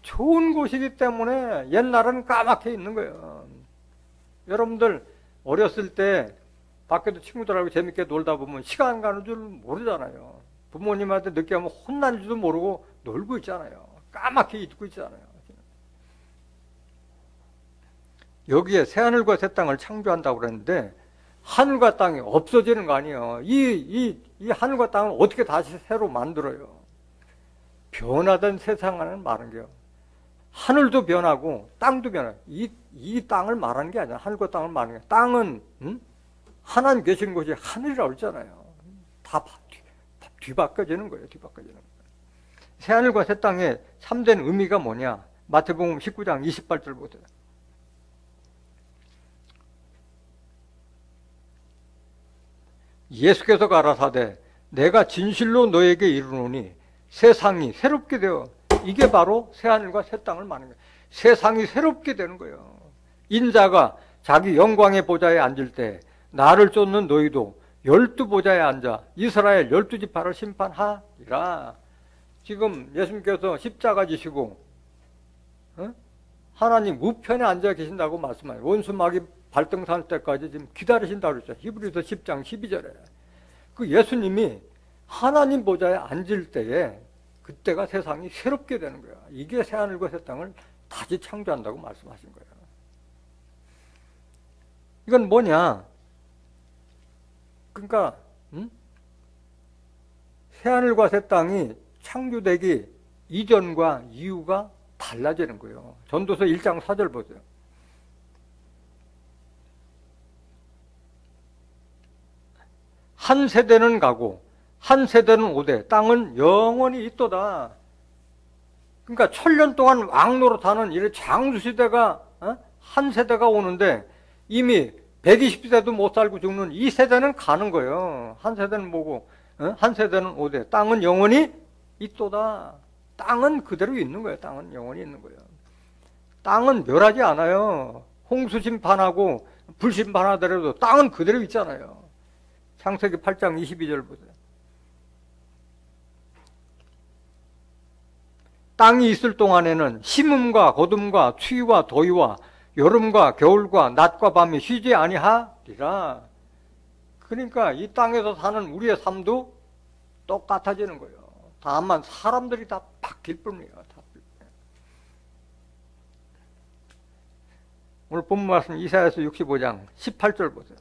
좋은 곳이기 때문에 옛날은 까맣게 있는 거예요. 여러분들 어렸을 때 밖에도 친구들하고 재밌게 놀다 보면 시간 가는 줄 모르잖아요. 부모님한테 늦게 하면 혼난 줄도 모르고 놀고 있잖아요. 까맣게 잊고 있잖아요. 여기에 새하늘과 새 땅을 창조한다고 그랬는데 하늘과 땅이 없어지는 거 아니에요. 이 하늘과 땅을 어떻게 다시 새로 만들어요? 변화된 세상과는 말한 게요. 하늘도 변하고 땅도 변해요. 이 땅을 말하는 게 아니라 하늘과 땅을 말하는 게, 땅은 하나님 계시는 곳이 하늘이라고 그랬잖아요. 다 뒤바꿔지는 거예요. 뒤바꿔지는 거예요. 새하늘과 새 땅의 참된 의미가 뭐냐? 마태복음 19장 28절 보세요. 예수께서 가라사대 내가 진실로 너에게 이르노니 세상이 새롭게 되어, 이게 바로 새하늘과 새 땅을 말하는 거예요. 세상이 새롭게 되는 거예요. 인자가 자기 영광의 보좌에 앉을 때 나를 쫓는 너희도 12보좌에 앉아 이스라엘 12지파를 심판하리라. 지금 예수님께서 십자가 지시고 하나님 우편에 앉아 계신다고 말씀하세요. 원수막이 발등살 때까지 지금 기다리신다고 그랬죠. 히브리서 10장 12절에. 그 예수님이 하나님 보좌에 앉을 때에 그때가 세상이 새롭게 되는 거야. 이게 새하늘과 새 땅을 다시 창조한다고 말씀하신 거예요. 이건 뭐냐? 그러니까 새하늘과 새 땅이 창조되기 이전과 이후가 달라지는 거예요. 전도서 1장 4절 보세요. 한 세대는 가고 한 세대는 5대, 땅은 영원히 있도다. 그러니까 1000년 동안 왕노릇하는 이 장수시대가 한 세대가 오는데 이미 120세도 못 살고 죽는 이 세대는 가는 거예요. 한 세대는 뭐고, 한 세대는 5대, 땅은 영원히 있도다. 땅은 그대로 있는 거예요. 땅은 영원히 있는 거예요. 땅은 멸하지 않아요. 홍수 심판하고 불 심판하더라도 땅은 그대로 있잖아요. 창세기 8장 22절 보세요. 땅이 있을 동안에는 심음과 거둠과 추위와 더위와 여름과 겨울과 낮과 밤이 쉬지 아니하리라. 그러니까 이 땅에서 사는 우리의 삶도 똑같아지는 거예요. 다만 사람들이 다 바뀔 뿐이에요. 오늘 본문 말씀 이사야서 65장 18절 보세요.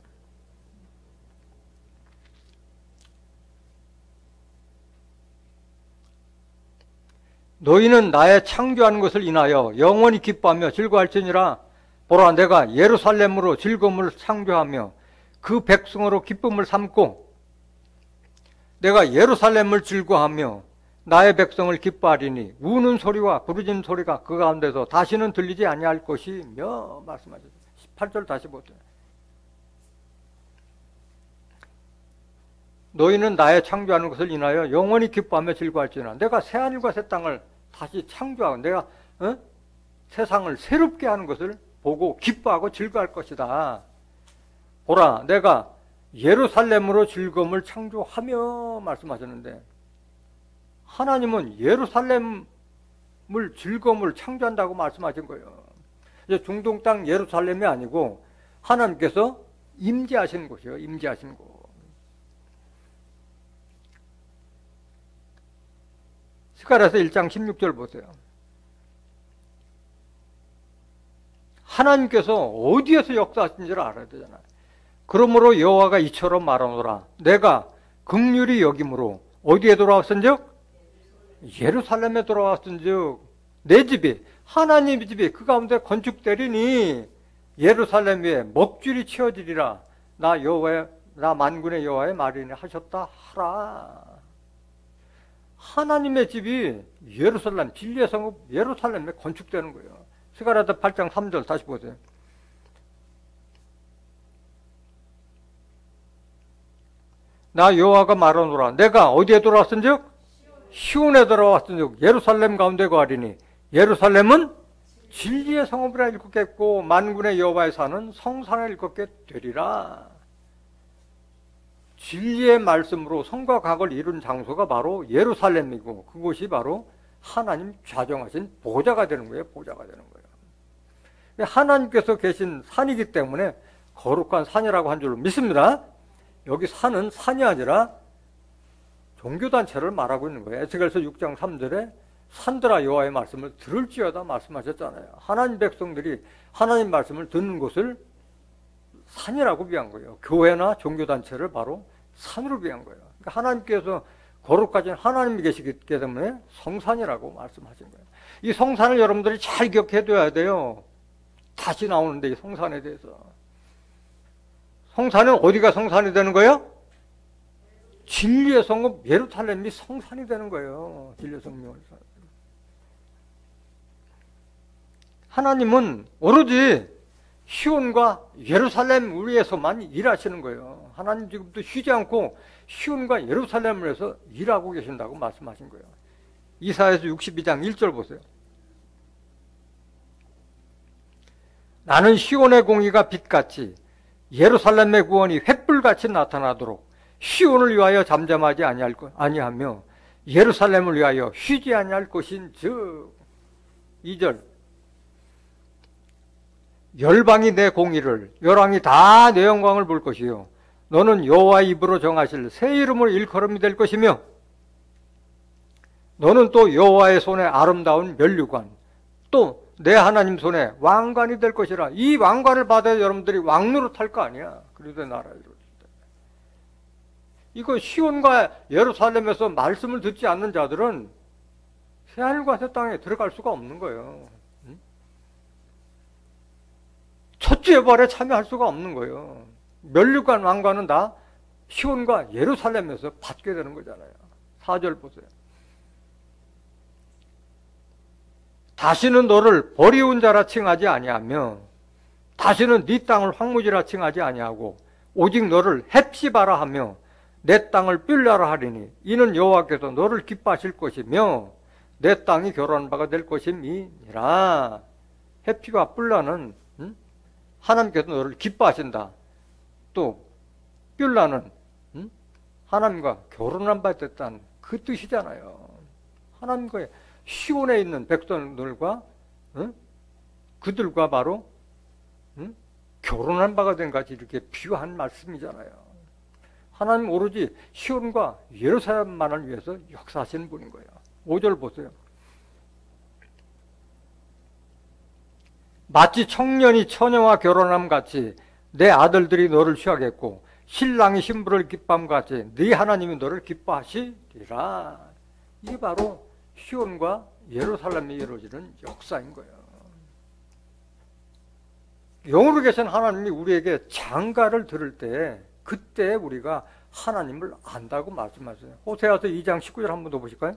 너희는 나의 창조하는 것을 인하여 영원히 기뻐하며 즐거워할지니라. 보라, 내가 예루살렘으로 즐거움을 창조하며 그 백성으로 기쁨을 삼고 내가 예루살렘을 즐거워하며 나의 백성을 기뻐하리니 우는 소리와 부르짖는 소리가 그 가운데서 다시는 들리지 아니할 것이며 말씀하셨어요. 18절 다시 보세요. 너희는 나의 창조하는 것을 인하여 영원히 기뻐하며 즐거워할지니라. 내가 새하늘과 새 땅을 다시 창조하고 내가 세상을 새롭게 하는 것을 보고 기뻐하고 즐거워할 것이다. 보라, 내가 예루살렘으로 즐거움을 창조하며 말씀하셨는데 하나님은 예루살렘을 즐거움을 창조한다고 말씀하신 거예요. 이제 중동 땅 예루살렘이 아니고 하나님께서 임재하신 곳이에요. 임재하신 곳. 스가랴서 1장 16절 보세요. 하나님께서 어디에서 역사하신지를 알아야 되잖아요. 그러므로 여호와가 이처럼 말하노라. 내가 긍휼히 여김으로 어디에 돌아왔은즉 예루살렘에 돌아왔은즉 내 집이 하나님의 집이 그 가운데 건축되리니 예루살렘 위에 먹줄이 치어지리라. 나 여호와의 나 만군의 여호와의 말이니 하셨다 하라. 하나님의 집이 예루살렘 진리의 성읍 예루살렘에 건축되는 거예요. 스가랴서 8장 3절 다시 보세요. 나 여호와가 말하노라. 내가 어디에 돌아왔은즉 시온에 돌아왔은즉 예루살렘 가운데 거하리니 예루살렘은 진리의 성읍이라 일컫겠고 만군의 여호와의 산은 성산을 일컫게 되리라. 진리의 말씀으로 성과 각을 이룬 장소가 바로 예루살렘이고 그곳이 바로 하나님 좌정하신 보좌가 되는 거예요. 보좌가 되는 거예요. 하나님께서 계신 산이기 때문에 거룩한 산이라고 한 줄로 믿습니다. 여기 산은 산이 아니라 종교단체를 말하고 있는 거예요. 에스겔서 6장 3절에 산들아 여호와의 말씀을 들을지어다 말씀하셨잖아요. 하나님 백성들이 하나님 말씀을 듣는 곳을 산이라고 비한 거예요. 교회나 종교단체를 바로 산으로 비한 거예요. 그러니까 하나님께서 거룩하신 하나님이 계시기 때문에 성산이라고 말씀하신 거예요. 이 성산을 여러분들이 잘 기억해둬야 돼요. 다시 나오는데 이 성산에 대해서. 성산은 어디가 성산이 되는 거예요? 진리의 성읍 예루살렘이 성산이 되는 거예요. 진리의 성읍. 하나님은 오로지 시온과 예루살렘 위에서만 일하시는 거예요. 하나님 지금도 쉬지 않고 시온과 예루살렘을 위해서 일하고 계신다고 말씀하신 거예요. 이사야서 62장 1절 보세요. 나는 시온의 공의가 빛같이 예루살렘의 구원이 횃불같이 나타나도록 시온을 위하여 잠잠하지 아니하며 예루살렘을 위하여 쉬지 아니할 것인즉 2절 열방이 내 공의를 열왕이 다 내 영광을 볼 것이요 너는 여호와의 입으로 정하실 새 이름으로 일컬음이 될 것이며 너는 또 여호와의 손에 아름다운 면류관 또 내 하나님 손에 왕관이 될 것이라. 이 왕관을 받아야 여러분들이 왕노릇 할 거 아니야. 그리스도의 나라에 이룰 때. 이거 시온과 예루살렘에서 말씀을 듣지 않는 자들은 새하늘과 새 땅에 들어갈 수가 없는 거예요. 첫째 부활에 참여할 수가 없는 거예요. 면류관 왕관은 다 시온과 예루살렘에서 받게 되는 거잖아요. 4절 보세요. 다시는 너를 버리운 자라 칭하지 아니하며 다시는 네 땅을 황무지라 칭하지 아니하고 오직 너를 헵시바라 하며 내 땅을 뷸라라 하리니 이는 여호와께서 너를 기뻐하실 것이며 내 땅이 결혼한 바가 될 것임이니라. 헵시와 뿔라는 하나님께서 너를 기뻐하신다. 또 뷸라는 하나님과 결혼한 바 됐다는 그 뜻이잖아요. 하나님과 시온에 있는 백성들과 그들과 바로 결혼한 바가 된 같이 이렇게 비유한 말씀이잖아요. 하나님 오로지 시온과 예루살렘만을 위해서 역사하시는 분인 거예요. 5절 보세요. 마치 청년이 처녀와 결혼함 같이 내 아들들이 너를 취하겠고 신랑이 신부를 기뻐함 같이 네 하나님이 너를 기뻐하시리라. 이게 바로 시온과 예루살렘에 이루어지는 역사인 거예요. 영으로 계신 하나님이 우리에게 장가를 들을 때 그때 우리가 하나님을 안다고 말씀하세요. 호세아서 2장 19절 한 번 더 보실까요?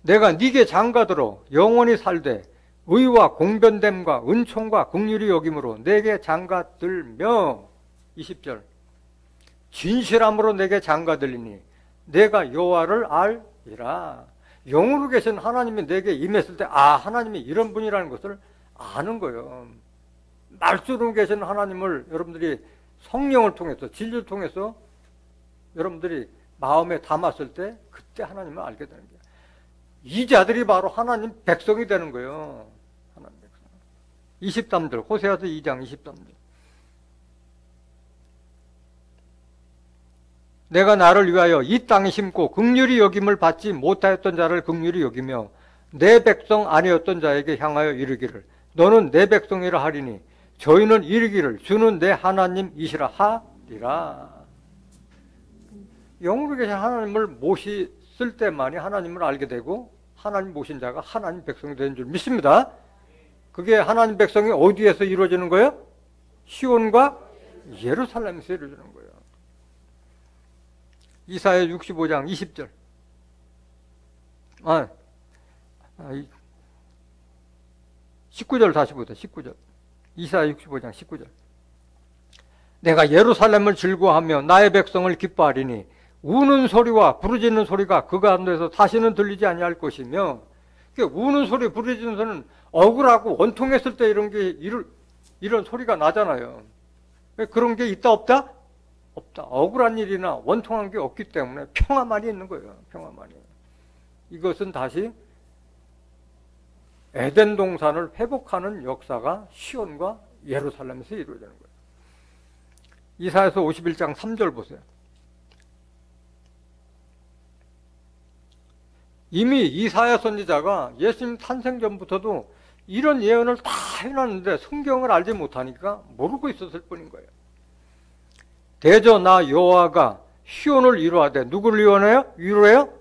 내가 네게 장가들어 영원히 살되 의와 공변됨과 은총과 긍휼이 여김으로 내게 장가들며 20절 진실함으로 내게 장가들리니 내가 여호와를 알리라. 영으로 계신 하나님이 내게 임했을 때 하나님이 이런 분이라는 것을 아는 거예요. 말씀으로 계신 하나님을 여러분들이 성령을 통해서 진리를 통해서 여러분들이 마음에 담았을 때 그때 하나님을 알게 되는 거예요. 이 자들이 바로 하나님 백성이 되는 거예요. 하나님 백성. 23절 호세아서 2장 23절 내가 나를 위하여 이 땅에 심고 긍휼히 여김을 받지 못하였던 자를 긍휼히 여기며 내 백성 아니었던 자에게 향하여 이르기를 너는 내 백성이라 하리니 저희는 이르기를 주는 내 하나님이시라 하리라. 영으로 계신 하나님을 모셨을 때만이 하나님을 알게 되고 하나님 모신 자가 하나님 백성이 되는 줄 믿습니다. 그게 하나님 백성이 어디에서 이루어지는 거예요? 시온과 예루살렘에서 이루어지는 거예요. 이사야 65장 20절 19절 다시 보세요. 19절 이사야 65장 19절 내가 예루살렘을 즐거워하며 나의 백성을 기뻐하리니 우는 소리와 부르짖는 소리가 그 가운데서 다시는 들리지 아니할 것이며 우는 소리 부르짖는 소리는 억울하고 원통했을 때 이런 소리가 나잖아요. 그런 게 있다 없다? 없다. 억울한 일이나 원통한 게 없기 때문에 평화만이 있는 거예요. 평화만이. 이것은 다시 에덴 동산을 회복하는 역사가 시온과 예루살렘에서 이루어지는 거예요. 이사야서 51장 3절 보세요. 이미 이사야 선지자가 예수님 탄생 전부터도 이런 예언을 다 해놨는데 성경을 알지 못하니까 모르고 있었을 뿐인 거예요. 대저 나 여호와가 시온을 이루하되 누구를 이루해요?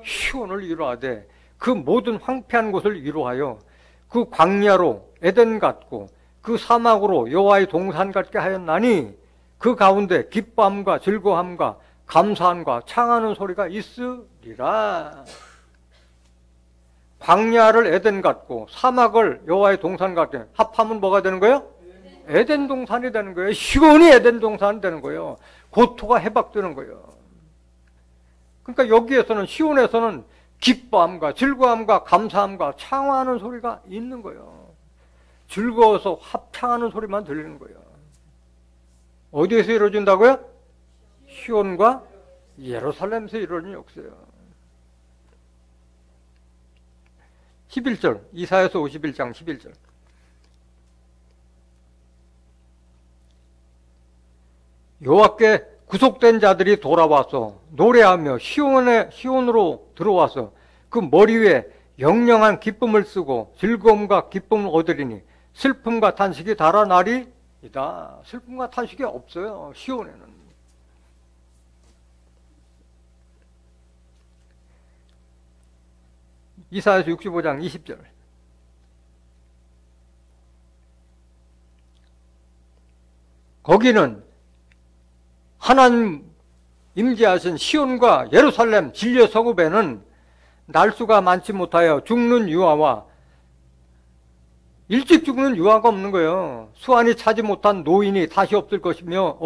시온을 이루하되 그 모든 황폐한 곳을 이루하여 그 광야로 에덴 같고 그 사막으로 여호와의 동산 같게 하였나니 그 가운데 기뻐함과 즐거움과 감사함과 창하는 소리가 있으리라. 광야를 에덴 같고 사막을 여호와의 동산 같게 합하면 뭐가 되는 거예요? 에덴 동산이 되는 거예요. 시온이 에덴 동산이 되는 거예요. 고토가 해박되는 거예요. 그러니까 여기에서는 시온에서는 기뻐함과 즐거움과 감사함과 창화하는 소리가 있는 거예요. 즐거워서 합창하는 소리만 들리는 거예요. 어디에서 이루어진다고요? 시온과 예루살렘에서 이루어진 역사예요. 11절 이사야서 51장 11절 여호와께 구속된 자들이 돌아와서 노래하며 시온으로 들어와서 그 머리 위에 영영한 기쁨을 쓰고 즐거움과 기쁨을 얻으리니 슬픔과 탄식이 달아나리이다. 슬픔과 탄식이 없어요. 시온에는. 이사야서 65장 20절 거기는 하나님 임재하신 시온과 예루살렘 진려 성읍에는 날수가 많지 못하여 죽는 유아와 일찍 죽는 유아가 없는 거예요. 수완이 차지 못한 노인이 다시 없을 것이며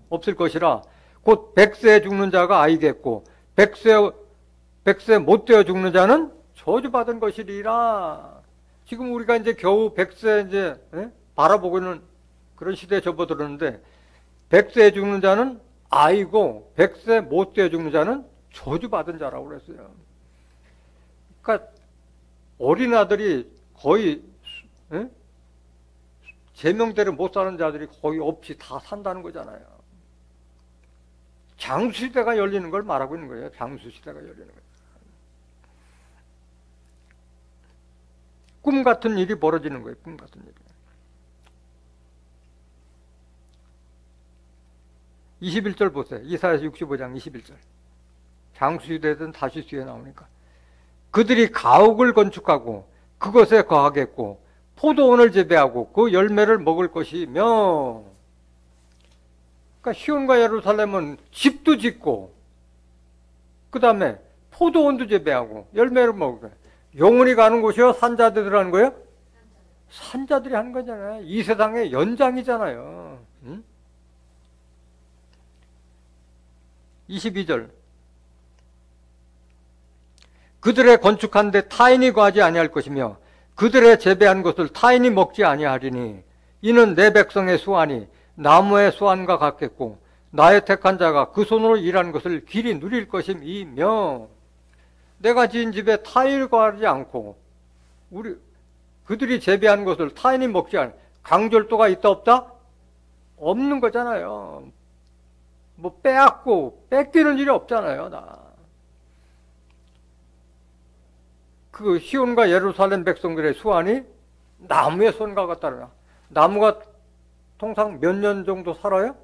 없을 것이라 곧 100세에 죽는 자가 아이겠고 100세 못 되어 죽는 자는 저주받은 것이리라. 지금 우리가 이제 겨우 100세 이제 바라보고 있는 그런 시대에 접어들었는데 100세에 죽는 자는 아이고 100세 못 되어 죽는 자는 저주받은 자라고 그랬어요. 그러니까 어린아들이 거의 제명대로 못 사는 자들이 거의 없이 다 산다는 거잖아요. 장수시대가 열리는 걸 말하고 있는 거예요. 장수시대가 열리는 거예요. 꿈 같은 일이 벌어지는 거예요. 꿈 같은 일이. 21절 보세요. 이사야서 65장 21절. 장수시대든 다시수에 나오니까. 그들이 가옥을 건축하고 그것에 거하겠고 포도원을 재배하고 그 열매를 먹을 것이며. 그러니까 시온과 예루살렘은 집도 짓고 그 다음에 포도원도 재배하고 열매를 먹고. 영혼이 가는 곳이요? 산자들이 하는 거예요? 산자들이 하는 거잖아요. 이 세상의 연장이잖아요. 22절. 그들의 건축한 데 타인이 거하지 아니할 것이며 그들의 재배한 것을 타인이 먹지 아니하리니 이는 내 백성의 수완이 나무의 수완과 같겠고 나의 택한 자가 그 손으로 일한 것을 길이 누릴 것임이며. 내가 지은 집에 타인이 거하지 않고 그들이 재배한 것을 타인이 먹지 않아. 강절도가 있다 없다? 없는 거잖아요. 뭐 빼앗고 뺏기는 일이 없잖아요. 그 시온과 예루살렘 백성들의 수완이 나무의 손과 같다나. 나무가 통상 몇 년 정도 살아요?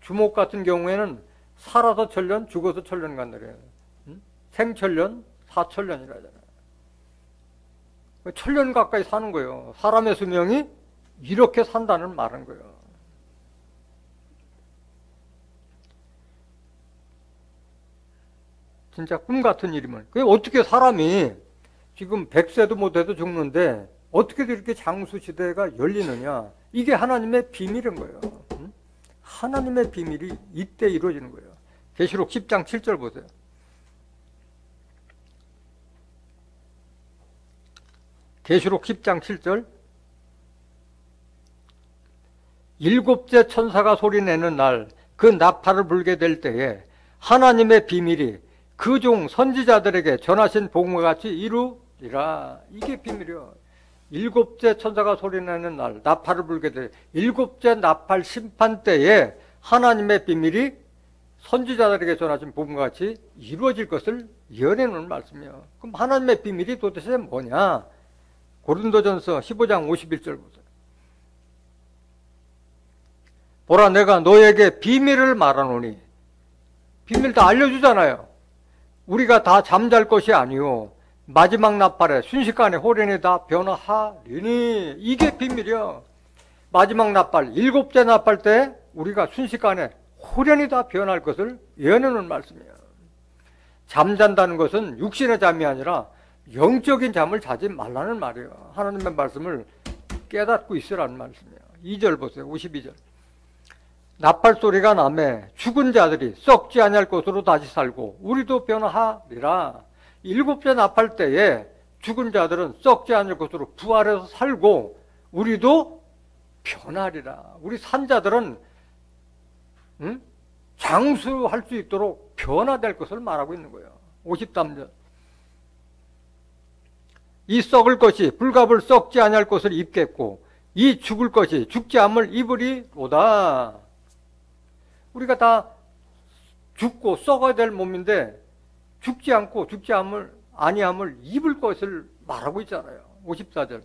주목 같은 경우에는 살아서 천년, 죽어서 천년 간다래요. 생천년, 사천년이라 하잖아요. 천년 가까이 사는 거예요. 사람의 수명이 이렇게 산다는 말인 거예요. 진짜 꿈 같은 일이면. 그게 어떻게 사람이 지금 100세도 못해도 죽는데 어떻게 이렇게 장수시대가 열리느냐. 이게 하나님의 비밀인 거예요. 하나님의 비밀이 이때 이루어지는 거예요. 계시록 10장 7절 보세요. 계시록 10장 7절. 일곱째 천사가 소리내는 날 그 나팔을 불게 될 때에 하나님의 비밀이 그 종 선지자들에게 전하신 복음과 같이 이루리라. 이게 비밀이요. 일곱째 천사가 소리내는 날 나팔을 불게 될 일곱째 나팔 심판 때에 하나님의 비밀이 선지자들에게 전하신 복음과 같이 이루어질 것을 예언해놓은 말씀이에요. 그럼 하나님의 비밀이 도대체 뭐냐? 고린도전서 15장 51절 보세요. 보라 내가 너에게 비밀을 말하노니. 비밀 다 알려주잖아요. 우리가 다 잠잘 것이 아니오 마지막 나팔에 순식간에 호련이 다 변화하리니. 이게 비밀이요. 마지막 나팔 일곱째 나팔 때 우리가 순식간에 호련이 다 변할 것을 예언해놓은 말씀이에요. 잠잔다는 것은 육신의 잠이 아니라 영적인 잠을 자지 말라는 말이에요. 하나님의 말씀을 깨닫고 있으라는 말씀이에요. 2절 보세요. 52절. 나팔 소리가 나매 죽은 자들이 썩지 아니할 것으로 다시 살고 우리도 변화하리라. 일곱째 나팔 때에 죽은 자들은 썩지 않을 것으로 부활해서 살고 우리도 변하리라. 우리 산자들은 장수할 수 있도록 변화될 것을 말하고 있는 거예요. 53절. 이 썩을 것이 불갑을 썩지 아니할 것을 입겠고 이 죽을 것이 죽지 않을 입으리로다. 우리가 다 죽고 썩어야 될 몸인데 죽지 않고 죽지 아니함을 입을 것을 말하고 있잖아요. 54절.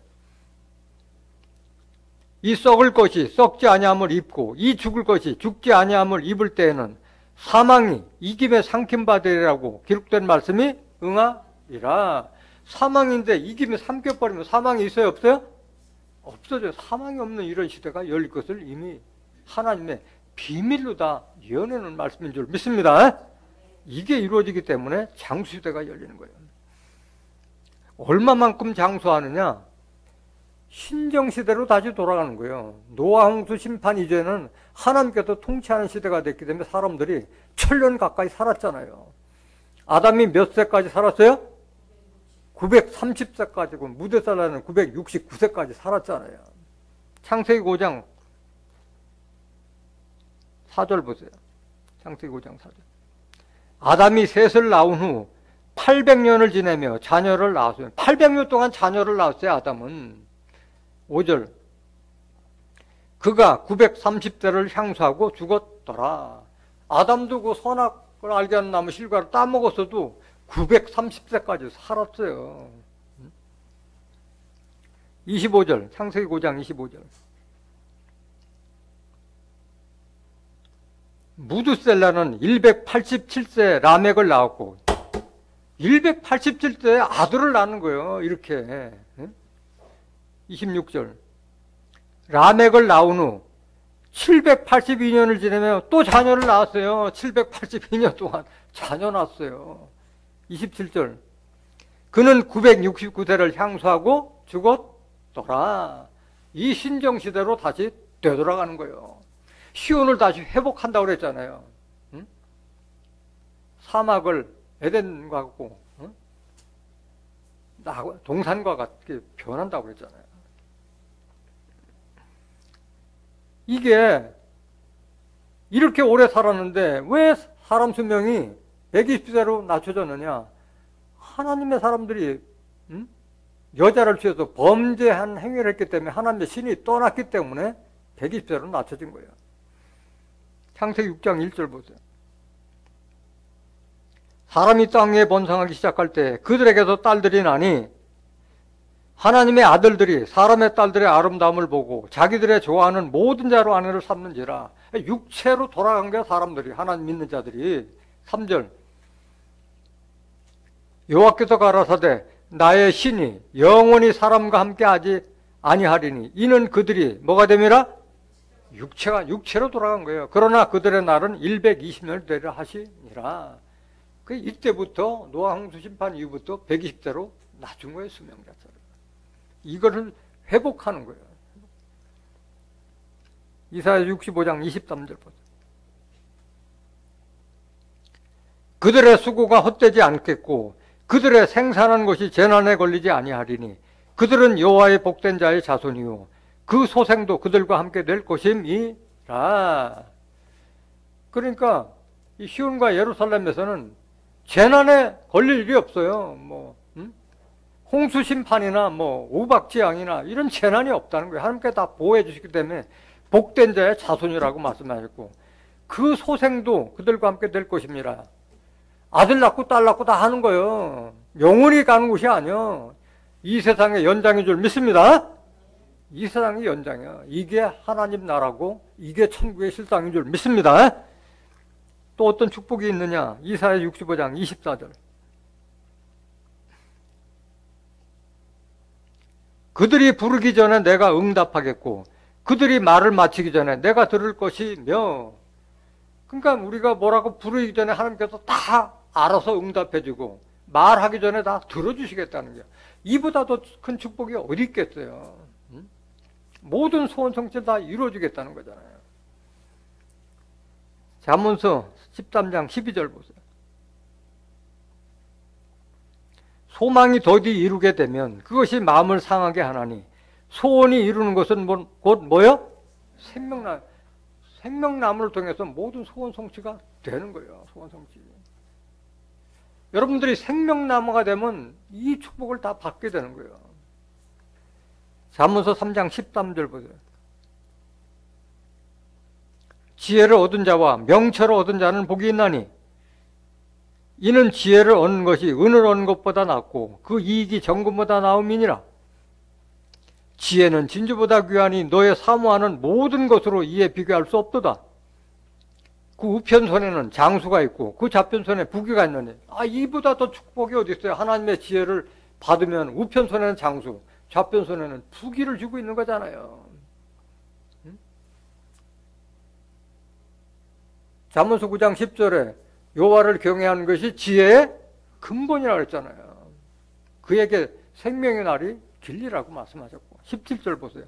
이 썩을 것이 썩지 아니함을 입고 이 죽을 것이 죽지 아니함을 입을 때에는 사망이 이김에 삼킴받으리라고 기록된 말씀이 응하리라. 사망인데 이김에 삼켜버리면 사망이 있어요? 없어요? 없어져요. 사망이 없는 이런 시대가 열릴 것을 이미 하나님의 비밀로 다 이어내는 말씀인 줄 믿습니다. 이게 이루어지기 때문에 장수시대가 열리는 거예요. 얼마만큼 장수하느냐? 신정시대로 다시 돌아가는 거예요. 노아 홍수 심판 이전에는 하나님께서 통치하는 시대가 됐기 때문에 사람들이 1000년 가까이 살았잖아요. 아담이 몇 세까지 살았어요? 930세까지고 무드살라는 969세까지 살았잖아요. 창세기 5장 4절 보세요. 창세기 5장 4절. 아담이 셋을 낳은 후 800년을 지내며 자녀를 낳았어요. 800년 동안 자녀를 낳았어요, 아담은. 5절. 그가 930세를 향수하고 죽었더라. 아담도 그 선악을 알게 하는 나무 실과를 따먹었어도 930세까지 살았어요. 25절. 창세기 5장 25절. 무드셀라는 187세 라멕을 낳았고 187세에 아들을 낳는 거예요. 이렇게. 26절. 라멕을 낳은 후 782년을 지내며 또 자녀를 낳았어요. 782년 동안 자녀 낳았어요. 27절. 그는 969세를 향수하고 죽었더라. 이 신정시대로 다시 되돌아가는 거예요. 시온을 다시 회복한다고 그랬잖아요. 응? 사막을 에덴과 같고 동산과 같게 변한다고 그랬잖아요. 이게 이렇게 오래 살았는데 왜 사람 수명이 120세로 낮춰졌느냐? 하나님의 사람들이 여자를 취해서 범죄한 행위를 했기 때문에 하나님의 신이 떠났기 때문에 120세로 낮춰진 거예요. 창세기 6장 1절 보세요. 사람이 땅 위에 번성하기 시작할 때 그들에게서 딸들이 나니 하나님의 아들들이 사람의 딸들의 아름다움을 보고 자기들의 좋아하는 모든 자로 아내를 삼는지라. 육체로 돌아간 거야, 사람들이. 하나님 믿는 자들이. 3절. 여호와께서 가라사대 나의 신이 영원히 사람과 함께 하지 아니하리니 이는 그들이 뭐가 됨이라? 육체로 돌아간 거예요. 그러나 그들의 날은 120년을 되려 하시니라. 이때부터 노아 홍수 심판 이후부터 120세로 낮춘 거예요, 수명 자체를. 이거를 회복하는 거예요. 이사야 65장 23절 보세요. 그들의 수고가 헛되지 않겠고 그들의 생산한 것이 재난에 걸리지 아니하리니 그들은 여호와의 복된 자의 자손이요 그 소생도 그들과 함께 될 것임이라. 그러니까 이 시온과 예루살렘에서는 재난에 걸릴 일이 없어요. 홍수 심판이나 우박지향이나 이런 재난이 없다는 거예요. 하나님께 다 보호해 주시기 때문에 복된 자의 자손이라고 말씀하셨고 그 소생도 그들과 함께 될 것입니다. 아들 낳고 딸 낳고 다 하는 거예요. 영원히 가는 곳이 아니요. 이 세상의 연장인 줄 믿습니다. 이 세상의 연장이야. 이게 하나님 나라고 이게 천국의 실상인 줄 믿습니다. 또 어떤 축복이 있느냐? 이사야 65장 24절. 그들이 부르기 전에 내가 응답하겠고 그들이 말을 마치기 전에 내가 들을 것이며. 그러니까 우리가 뭐라고 부르기 전에 하나님께서 다 알아서 응답해주고 말하기 전에 다 들어주시겠다는 거예요. 이보다 더 큰 축복이 어디 있겠어요. 모든 소원 성취를 다 이루어주겠다는 거잖아요. 잠언서 13장 12절 보세요. 소망이 더디 이루게 되면 그것이 마음을 상하게 하나니 소원이 이루는 것은 곧 뭐요? 생명나무를 통해서 모든 소원 성취가 되는 거예요. 소원 성취. 여러분들이 생명나무가 되면 이 축복을 다 받게 되는 거예요. 잠언서 3장 13절 보세요. 지혜를 얻은 자와 명철을 얻은 자는 복이 있나니 이는 지혜를 얻는 것이 은을 얻는 것보다 낫고 그 이익이 정금보다 나음이니라. 지혜는 진주보다 귀하니 너의 사모하는 모든 것으로 이에 비교할 수 없도다. 그 우편손에는 장수가 있고 그 좌편손에 부귀가 있느니 이보다 더 축복이 어디 있어요. 하나님의 지혜를 받으면 우편손에는 장수, 좌편손에는 부귀를 주고 있는 거잖아요. 잠언서 9장 10절에 여호와를 경외하는 것이 지혜의 근본이라고 했잖아요. 그에게 생명의 날이 길리라고 말씀하셨고 17절 보세요.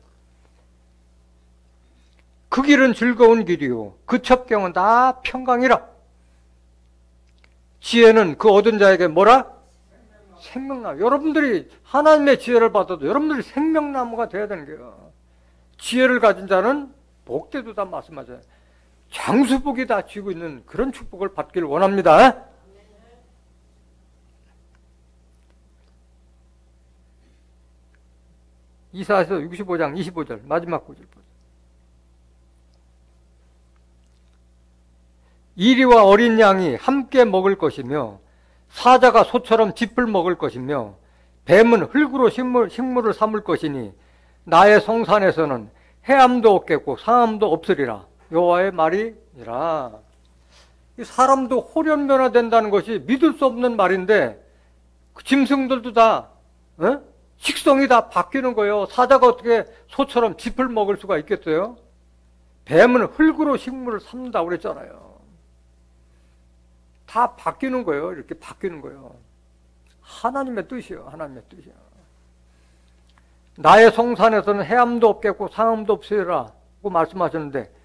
그 길은 즐거운 길이요 그 첩경은 다 평강이라. 지혜는 그 얻은 자에게 뭐라? 생명나무. 여러분들이 하나님의 지혜를 받아도 여러분들이 생명나무가 돼야 되는 거예요. 지혜를 가진 자는 복되도 다 말씀하잖아요. 장수복이 다 쥐고 있는 그런 축복을 받기를 원합니다. 이사야서 65장 25절 마지막 구절 보세요. 이리와 어린 양이 함께 먹을 것이며 사자가 소처럼 짚을 먹을 것이며 뱀은 흙으로 식물을 삼을 것이니 나의 성산에서는 해함도 없겠고 상함도 없으리라. 여호와의 말이니라. 사람도 호련변화된다는 것이 믿을 수 없는 말인데 짐승들도 다 식성이 다 바뀌는 거예요. 사자가 어떻게 소처럼 짚을 먹을 수가 있겠어요? 뱀은 흙으로 식물을 삼는다고 그랬잖아요. 다 바뀌는 거예요. 이렇게 바뀌는 거예요. 하나님의 뜻이요. 하나님의 뜻이요. 나의 성산에서는 해함도 없겠고 상함도 없으리라 고 말씀하셨는데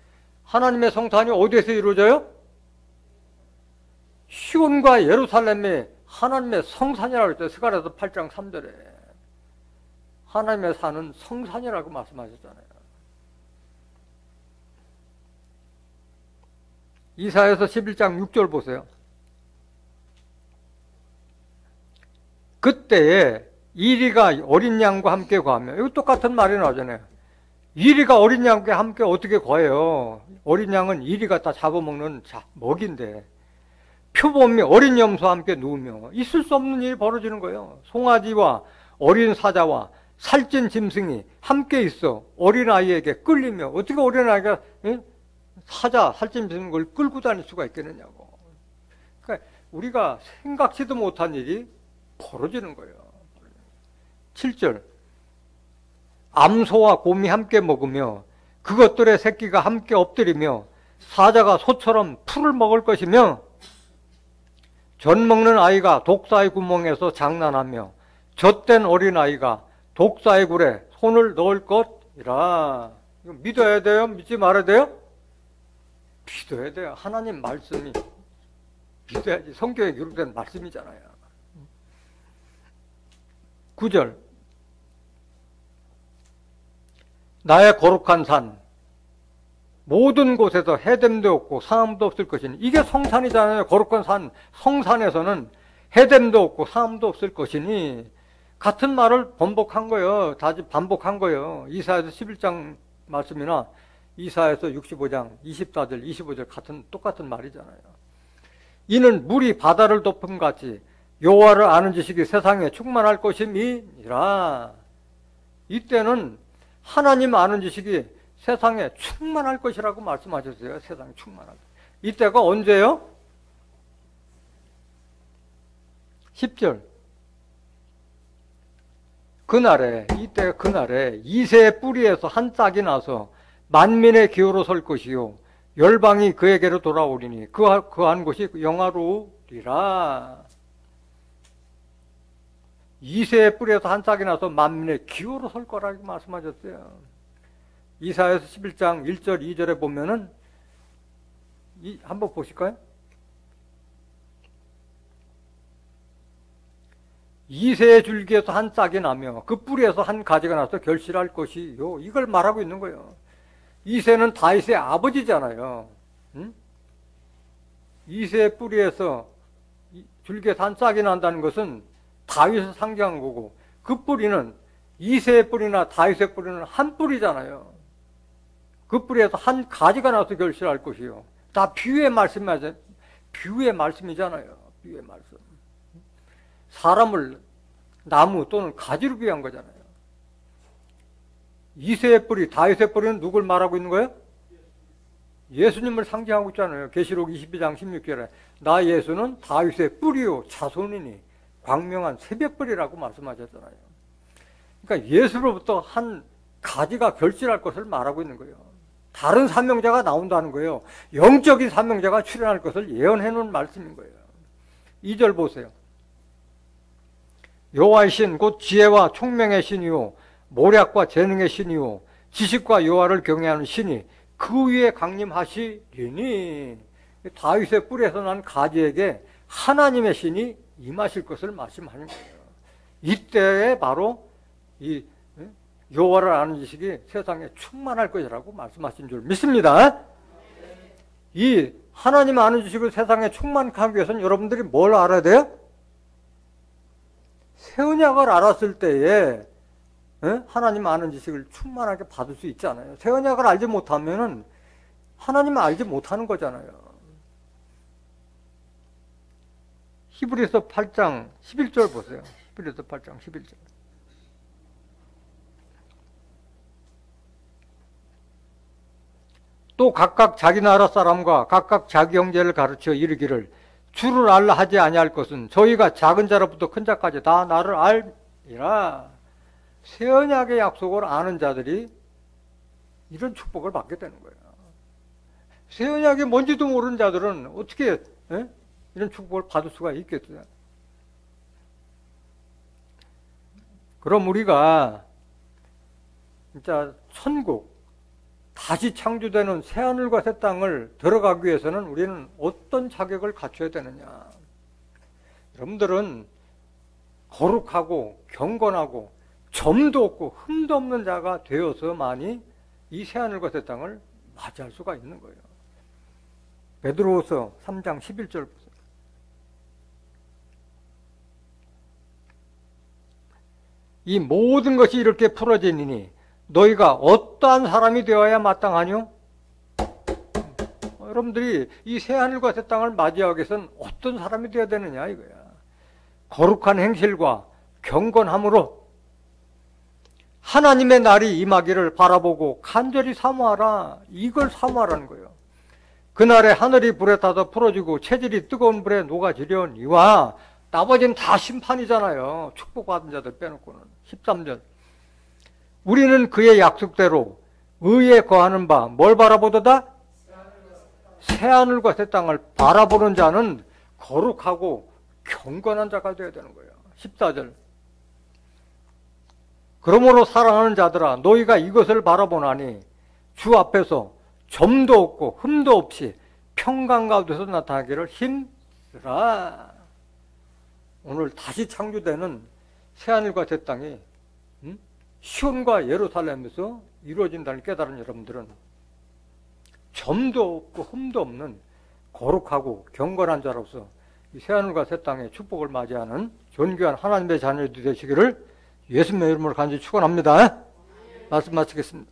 하나님의 성산이 어디에서 이루어져요? 시온과 예루살렘이 하나님의 성산이라고 했어요. 스가랴서 8장 3절에 하나님의 산은 성산이라고 말씀하셨잖아요. 이사야서 11장 6절 보세요. 그때에 이리가 어린 양과 함께 거하며, 이거 똑같은 말이 나오잖아요. 이리가 어린 양과 함께 어떻게 거해요? 어린 양은 이리가 다 잡아먹는 먹인데 표범이 어린 염소와 함께 누우며 있을 수 없는 일이 벌어지는 거예요. 송아지와 어린 사자와 살찐 짐승이 함께 있어 어린아이에게 끌리며, 어떻게 어린아이가 사자, 살찐 짐승을 끌고 다닐 수가 있겠느냐고. 그러니까 우리가 생각지도 못한 일이 벌어지는 거예요. 7절 암소와 곰이 함께 먹으며 그것들의 새끼가 함께 엎드리며 사자가 소처럼 풀을 먹을 것이며 젖 먹는 아이가 독사의 구멍에서 장난하며 젖된 어린아이가 독사의 굴에 손을 넣을 것이라. 이거 믿어야 돼요? 믿지 말아야 돼요? 믿어야 돼요. 하나님 말씀이 믿어야지. 성경에 기록된 말씀이잖아요. 9절 나의 거룩한 산 모든 곳에서 해됨도 없고 상함도 없을 것이니, 이게 성산이잖아요. 거룩한 산 성산에서는 해됨도 없고 상함도 없을 것이니 같은 말을 번복한 거예요. 다시 반복한 거예요. 이사야서 11장 말씀이나 이사야서 65장 24절 25절 똑같은 말이잖아요. 이는 물이 바다를 덮음같이 여호와를 아는 지식이 세상에 충만할 것임이니라. 이때는 하나님 아는 지식이 세상에 충만할 것이라고 말씀하셨어요. 세상에 충만할 것. 이때가 언제요? 10절 그날에, 이때가 그날에 이새의 뿌리에서 한 짝이 나서 만민의 기호로 설 것이요 열방이 그에게로 돌아오리니 그 한 곳이 영화로우리라. 이새의 뿌리에서 한 짝이 나서 만민의 기호로 설 거라고 말씀하셨어요. 이사야서 11장 1절 2절에 보면은 한번 보실까요? 이새의 줄기에서 한 짝이 나며 그 뿌리에서 한 가지가 나서 결실할 것이요. 이걸 말하고 있는 거예요. 이새는 다윗의 아버지잖아요. 응? 이새의 뿌리에서 줄기에서 한 짝이 난다는 것은 다윗을 상징한 거고, 그 뿌리는 이새의 뿌리나 다윗의 뿌리는 한 뿌리잖아요. 그 뿌리에서 한 가지가 나서 결실할 것이요. 다 비유의 말씀이잖아요. 비유의 말씀이잖아요. 비유의 말씀. 사람을 나무 또는 가지로 비유한 거잖아요. 이새의 뿌리, 다윗의 뿌리는 누굴 말하고 있는 거예요? 예수님을 상징하고 있잖아요. 계시록 22장 16절에 나 예수는 다윗의 뿌리요 자손이니 광명한 새벽불이라고 말씀하셨잖아요. 그러니까 예수로부터 한 가지가 결실할 것을 말하고 있는 거예요. 다른 사명자가 나온다는 거예요. 영적인 사명자가 출현할 것을 예언해 놓은 말씀인 거예요. 2절 보세요. 여호와의 신 곧 지혜와 총명의 신이요 모략과 재능의 신이요 지식과 여호와를 경외하는 신이 그 위에 강림하시리니, 다윗의 뿔에서 난 가지에게 하나님의 신이 임하실 것을 말씀하는 거예요. 이때에 바로 이 여호와를 아는 지식이 세상에 충만할 것이라고 말씀하신 줄 믿습니다. 이 하나님 아는 지식을 세상에 충만하기 위해서는 여러분들이 뭘 알아야 돼요? 새 언약을 알았을 때에 하나님 아는 지식을 충만하게 받을 수 있잖아요. 새 언약을 알지 못하면은 하나님을 알지 못하는 거잖아요. 히브리서 8장 11절 보세요. 히브리서 8장 11절. 또 각각 자기 나라 사람과 각각 자기 형제를 가르쳐 이르기를 주를 알라 하지 아니할 것은 저희가 작은 자로부터 큰 자까지 다 나를 알리라. 새 언약의 약속을 아는 자들이 이런 축복을 받게 되는 거예요. 새 언약이 뭔지도 모르는 자들은 어떻게 이런 축복을 받을 수가 있겠어요? 그럼 우리가 진짜 천국, 다시 창조되는 새하늘과 새 땅을 들어가기 위해서는 우리는 어떤 자격을 갖춰야 되느냐? 여러분들은 거룩하고 경건하고 점도 없고 흠도 없는 자가 되어서만이 이 새하늘과 새 땅을 맞이할 수가 있는 거예요. 베드로후서 3장 11절 보세요. 이 모든 것이 이렇게 풀어지니 너희가 어떠한 사람이 되어야 마땅하뇨? 여러분들이 이 새하늘과 새 땅을 맞이하기 위해서는 어떤 사람이 되어야 되느냐 이거야. 거룩한 행실과 경건함으로 하나님의 날이 임하기를 바라보고 간절히 사모하라. 이걸 사모하라는 거예요. 그날에 하늘이 불에 타서 풀어지고 체질이 뜨거운 불에 녹아지려니와, 나머지는 다 심판이잖아요. 축복받은 자들 빼놓고는. 13절. 우리는 그의 약속대로 의에 거하는 바 뭘 바라보도다? 새하늘과 새 땅을 바라보는 자는 거룩하고 경건한 자가 되어야 되는 거예요. 14절. 그러므로 사랑하는 자들아 너희가 이것을 바라보나니 주 앞에서 점도 없고 흠도 없이 평강 가운데서 나타나기를 힘쓰라. 오늘 다시 창조되는 새하늘과 새 땅이 시온과 예루살렘에서 이루어진다는 깨달은 여러분들은 점도 없고 흠도 없는 거룩하고 경건한 자로서 이 새하늘과 새 땅의 축복을 맞이하는 존귀한 하나님의 자녀들이 되시기를 예수님의 이름으로 간절히 축원합니다. 말씀 마치겠습니다.